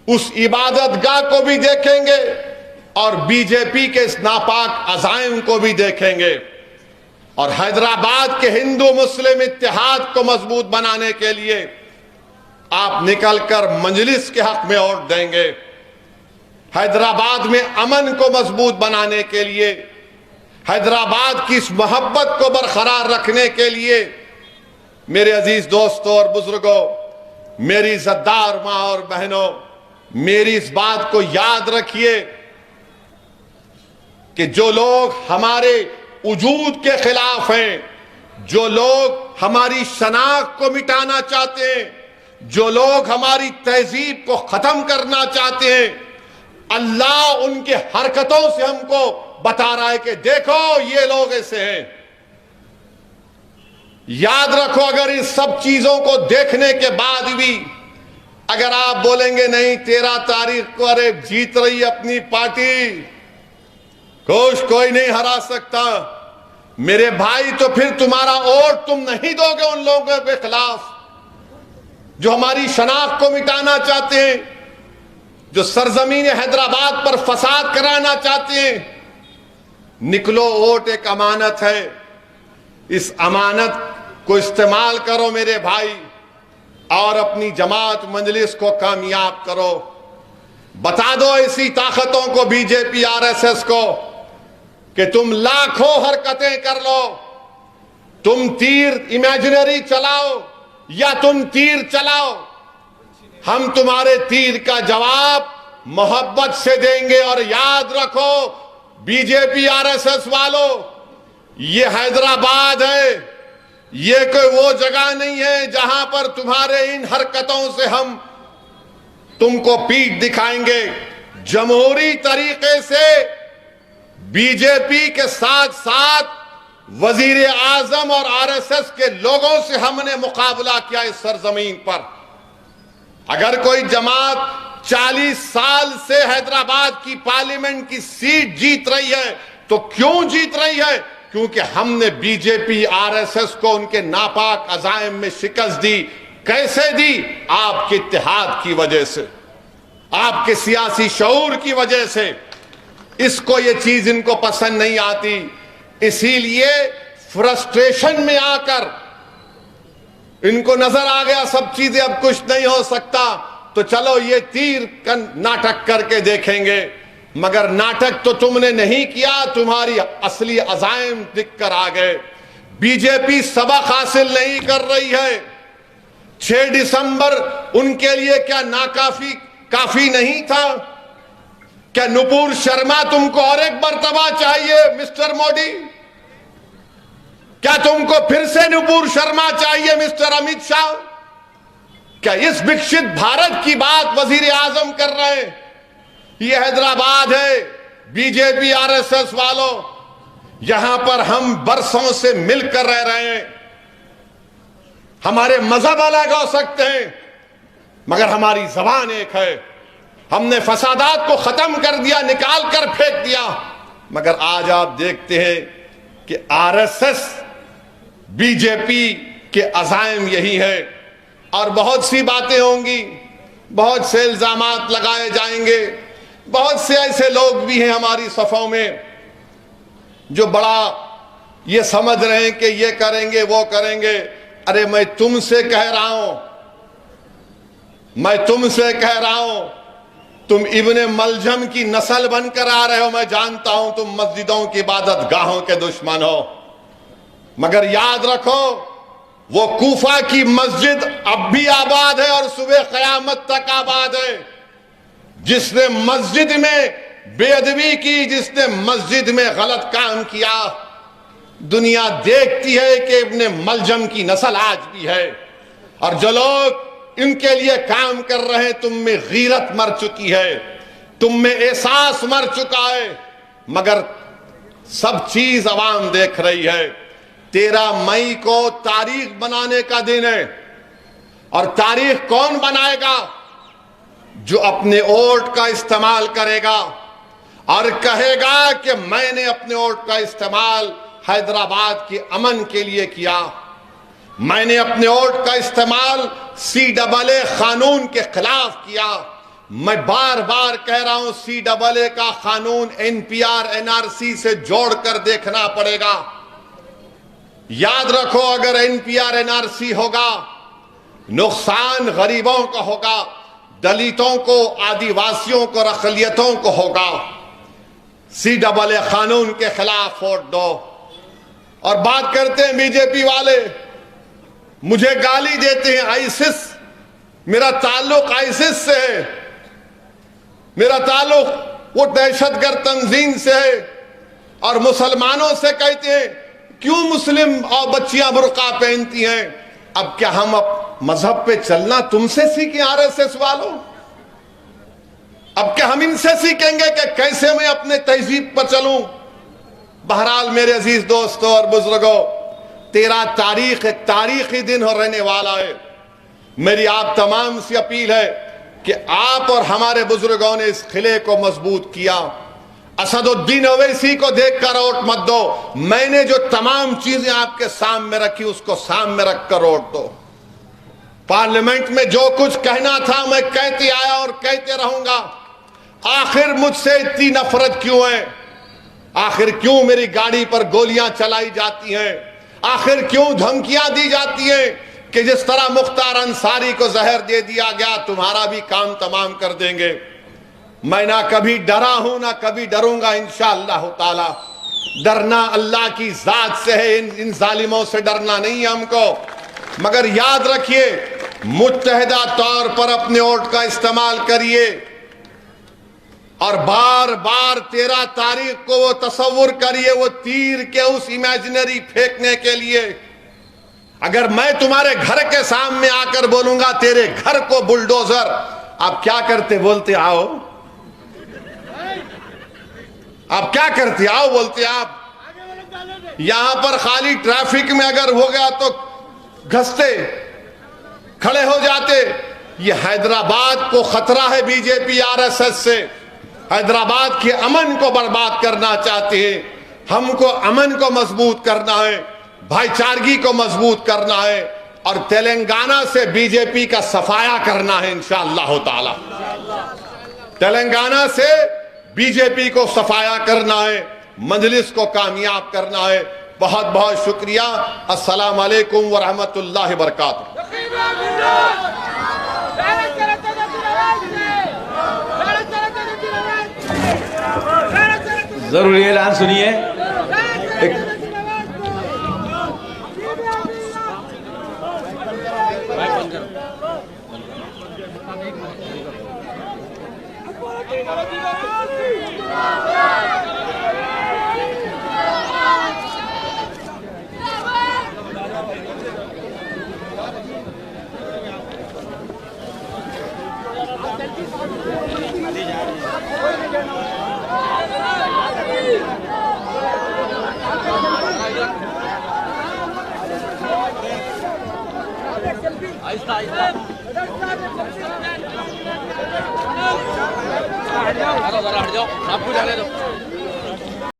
اس عبادت گاہ کو بھی دیکھیں گے اور بی جے پی کے اس ناپاک عزائم کو بھی دیکھیں گے، اور حیدرآباد کے ہندو مسلم اتحاد کو مضبوط بنانے کے لیے آپ نکل کر مجلس کے حق میں ووٹ دیں گے۔ حیدرآباد میں امن کو مضبوط بنانے کے لیے، حیدرآباد کی اس محبت کو برقرار رکھنے کے لیے میرے عزیز دوستوں اور بزرگوں، میری عزتدار ماں اور بہنوں، میری اس بات کو یاد رکھیے کہ جو لوگ ہمارے وجود کے خلاف ہیں، جو لوگ ہماری شناخت کو مٹانا چاہتے ہیں، جو لوگ ہماری تہذیب کو ختم کرنا چاہتے ہیں، اللہ ان کے حرکتوں سے ہم کو بتا رہا ہے کہ دیکھو یہ لوگ ایسے ہیں۔ یاد رکھو، اگر اس سب چیزوں کو دیکھنے کے بعد بھی اگر آپ بولیں گے نہیں 13 تاریخ کو ارے جیت رہی اپنی پارٹی، کوئی نہیں ہرا سکتا، میرے بھائی تو پھر تمہارا ووٹ تم نہیں دو گے ان لوگوں کے خلاف جو ہماری شناخت کو مٹانا چاہتے ہیں، جو سرزمین حیدرآباد پر فساد کرانا چاہتے ہیں۔ نکلو، ووٹ ایک امانت ہے، اس امانت کو استعمال کرو میرے بھائی، اور اپنی جماعت مجلس کو کامیاب کرو۔ بتا دو ایسی طاقتوں کو، be J P R S S کو، کہ تم لاکھوں حرکتیں کر لو، تم تیر امیجنری چلاؤ یا تم تیر چلاؤ، ہم تمہارے تیر کا جواب محبت سے دیں گے۔ اور یاد رکھو B J P R S S والو، یہ حیدرآباد ہے، یہ کوئی وہ جگہ نہیں ہے جہاں پر تمہارے ان حرکتوں سے ہم تم کو پیٹھ دکھائیں گے۔ جمہوری طریقے سے بی جے پی کے ساتھ ساتھ وزیر اعظم اور آر ایس ایس کے لوگوں سے ہم نے مقابلہ کیا اس سرزمین پر۔ اگر کوئی جماعت 40 سال سے حیدرآباد کی پارلیمنٹ کی سیٹ جیت رہی ہے تو کیوں جیت رہی ہے؟ کیونکہ ہم نے be J P R S S کو ان کے ناپاک عزائم میں شکست دی۔ کیسے دی؟ آپ کے اتحاد کی وجہ سے، آپ کے سیاسی شعور کی وجہ سے۔ اس کو یہ چیز ان کو پسند نہیں آتی، اسی لیے فرسٹریشن میں آ کر ان کو نظر آ گیا سب چیزیں اب کچھ نہیں ہو سکتا، تو چلو یہ تیر کا ناٹک کر کے دیکھیں گے۔ مگر ناٹک تو تم نے نہیں کیا، تمہاری اصلی عزائم دکھ کر آ گئے۔ بی جے پی سبق حاصل نہیں کر رہی ہے۔ 6 دسمبر ان کے لیے کیا کافی نہیں تھا؟ کیا نپور شرما تم کو اور ایک مرتبہ چاہیے مسٹر مودی؟ کیا تم کو پھر سے نپور شرما چاہیے مسٹر امیت شاہ؟ کیا اس وکست بھارت کی بات وزیر اعظم کر رہے ہیں؟ یہ حیدرآباد ہے، be J P R S S والوں، یہاں پر ہم برسوں سے مل کر رہ رہے ہیں۔ ہمارے مذہب الگ ہو سکتے ہیں مگر ہماری زبان ایک ہے۔ ہم نے فسادات کو ختم کر دیا، نکال کر پھینک دیا، مگر آج آپ دیکھتے ہیں کہ R S S B J P کے عزائم یہی ہے۔ اور بہت سی باتیں ہوں گی، بہت سے الزامات لگائے جائیں گے، بہت سے ایسے لوگ بھی ہیں ہماری صفوں میں جو بڑا یہ سمجھ رہے ہیں کہ یہ کریں گے وہ کریں گے۔ ارے میں تم سے کہہ رہا ہوں، تم ابن ملجم کی نسل بن کر آ رہے ہو، میں جانتا ہوں تم مسجدوں کی عبادت گاہوں کے دشمن ہو، مگر یاد رکھو وہ کوفہ کی مسجد اب بھی آباد ہے اور صبح قیامت تک آباد ہے۔ جس نے مسجد میں بے ادبی کی، جس نے مسجد میں غلط کام کیا، دنیا دیکھتی ہے کہ ابن ملجم کی نسل آج بھی ہے، اور جو لوگ ان کے لیے کام کر رہے ہیں، تم میں غیرت مر چکی ہے، تم میں احساس مر چکا ہے، مگر سب چیز عوام دیکھ رہی ہے۔ 13 مئی کو تاریخ بنانے کا دن ہے، اور تاریخ کون بنائے گا؟ جو اپنے ووٹ کا استعمال کرے گا اور کہے گا کہ میں نے اپنے ووٹ کا استعمال حیدرآباد کے امن کے لیے کیا، میں نے اپنے ووٹ کا استعمال CAA قانون کے خلاف کیا۔ میں بار بار کہہ رہا ہوں CAA کا قانون NPR NRC سے جوڑ کر دیکھنا پڑے گا۔ یاد رکھو، اگر NPR NRC ہوگا، نقصان غریبوں کا ہوگا، دلتوں کو، آدیواسیوں کو، اقلیتوں کو ہوگا۔ CAA قانون کے خلاف ووٹ دو۔ اور بات کرتے ہیں BJP والے، مجھے گالی دیتے ہیں ISIS، میرا تعلق ISIS سے ہے، میرا تعلق وہ دہشت گرد تنظیم سے ہے، اور مسلمانوں سے کہتے ہیں کیوں مسلم اور بچیاں برقع پہنتی ہیں؟ اب کیا ہم مذہب پہ چلنا تم سے سیکھیں RSS والوں؟ اب کیا ہم ان سے سیکھیں گے کہ کیسے میں اپنے تہذیب پر چلوں؟ بہرحال میرے عزیز دوستوں اور بزرگوں، 13 تاریخ ایک تاریخی دن ہو رہنے والا ہے۔ میری آپ تمام سے اپیل ہے کہ آپ اور ہمارے بزرگوں نے اس قلعے کو مضبوط کیا۔ اسد الدین اویسی کو دیکھ کر ووٹ مت دو، میں نے جو تمام چیزیں آپ کے سامنے رکھی اس کو سامنے رکھ کر ووٹ دو۔ پارلیمنٹ میں جو کچھ کہنا تھا میں کہتے آیا اور کہتے رہوں گا۔ آخر مجھ سے اتنی نفرت کیوں ہے؟ آخر کیوں میری گاڑی پر گولیاں چلائی جاتی ہیں؟ آخر کیوں دھمکیاں دی جاتی ہیں کہ جس طرح مختار انصاری کو زہر دے دیا گیا تمہارا بھی کام تمام کر دیں گے؟ میں نہ کبھی ڈرا ہوں نہ کبھی ڈروں گا انشاءاللہ تعالی۔ ڈرنا اللہ کی ذات سے ہے، ان ظالموں سے ڈرنا نہیں ہے ہم کو۔ مگر یاد رکھیے، متحدہ طور پر اپنے ووٹ کا استعمال کریے، اور بار بار 13 تاریخ کو وہ تصور کریے، وہ تیر کے اس امیجنری پھینکنے کے لیے۔ اگر میں تمہارے گھر کے سامنے آ کر بولوں گا تیرے گھر کو بلڈوزر، آپ کیا کرتے؟ بولتے آؤ۔ آپ کیا کرتے؟ آؤ بولتے آپ۔ یہاں پر خالی ٹریفک میں اگر ہو گیا تو گھستے، کھڑے ہو جاتے۔ یہ حیدرآباد کو خطرہ ہے BJP RSS سے، حیدرآباد کے امن کو برباد کرنا چاہتے ہیں۔ ہم کو امن کو مضبوط کرنا ہے، بھائی چارگی کو مضبوط کرنا ہے، اور تلنگانہ سے BJP کا صفایا کرنا ہے انشاءاللہ تعالی۔ تلنگانہ سے BJP کو صفایا کرنا ہے، مجلس کو کامیاب کرنا ہے۔ بہت بہت شکریہ۔ السلام علیکم ورحمۃ اللہ وبرکاتہ۔ ضروری اعلان سنیے۔ آہستہ آہستہ ہٹ جاؤ، آپ کو جانے دو۔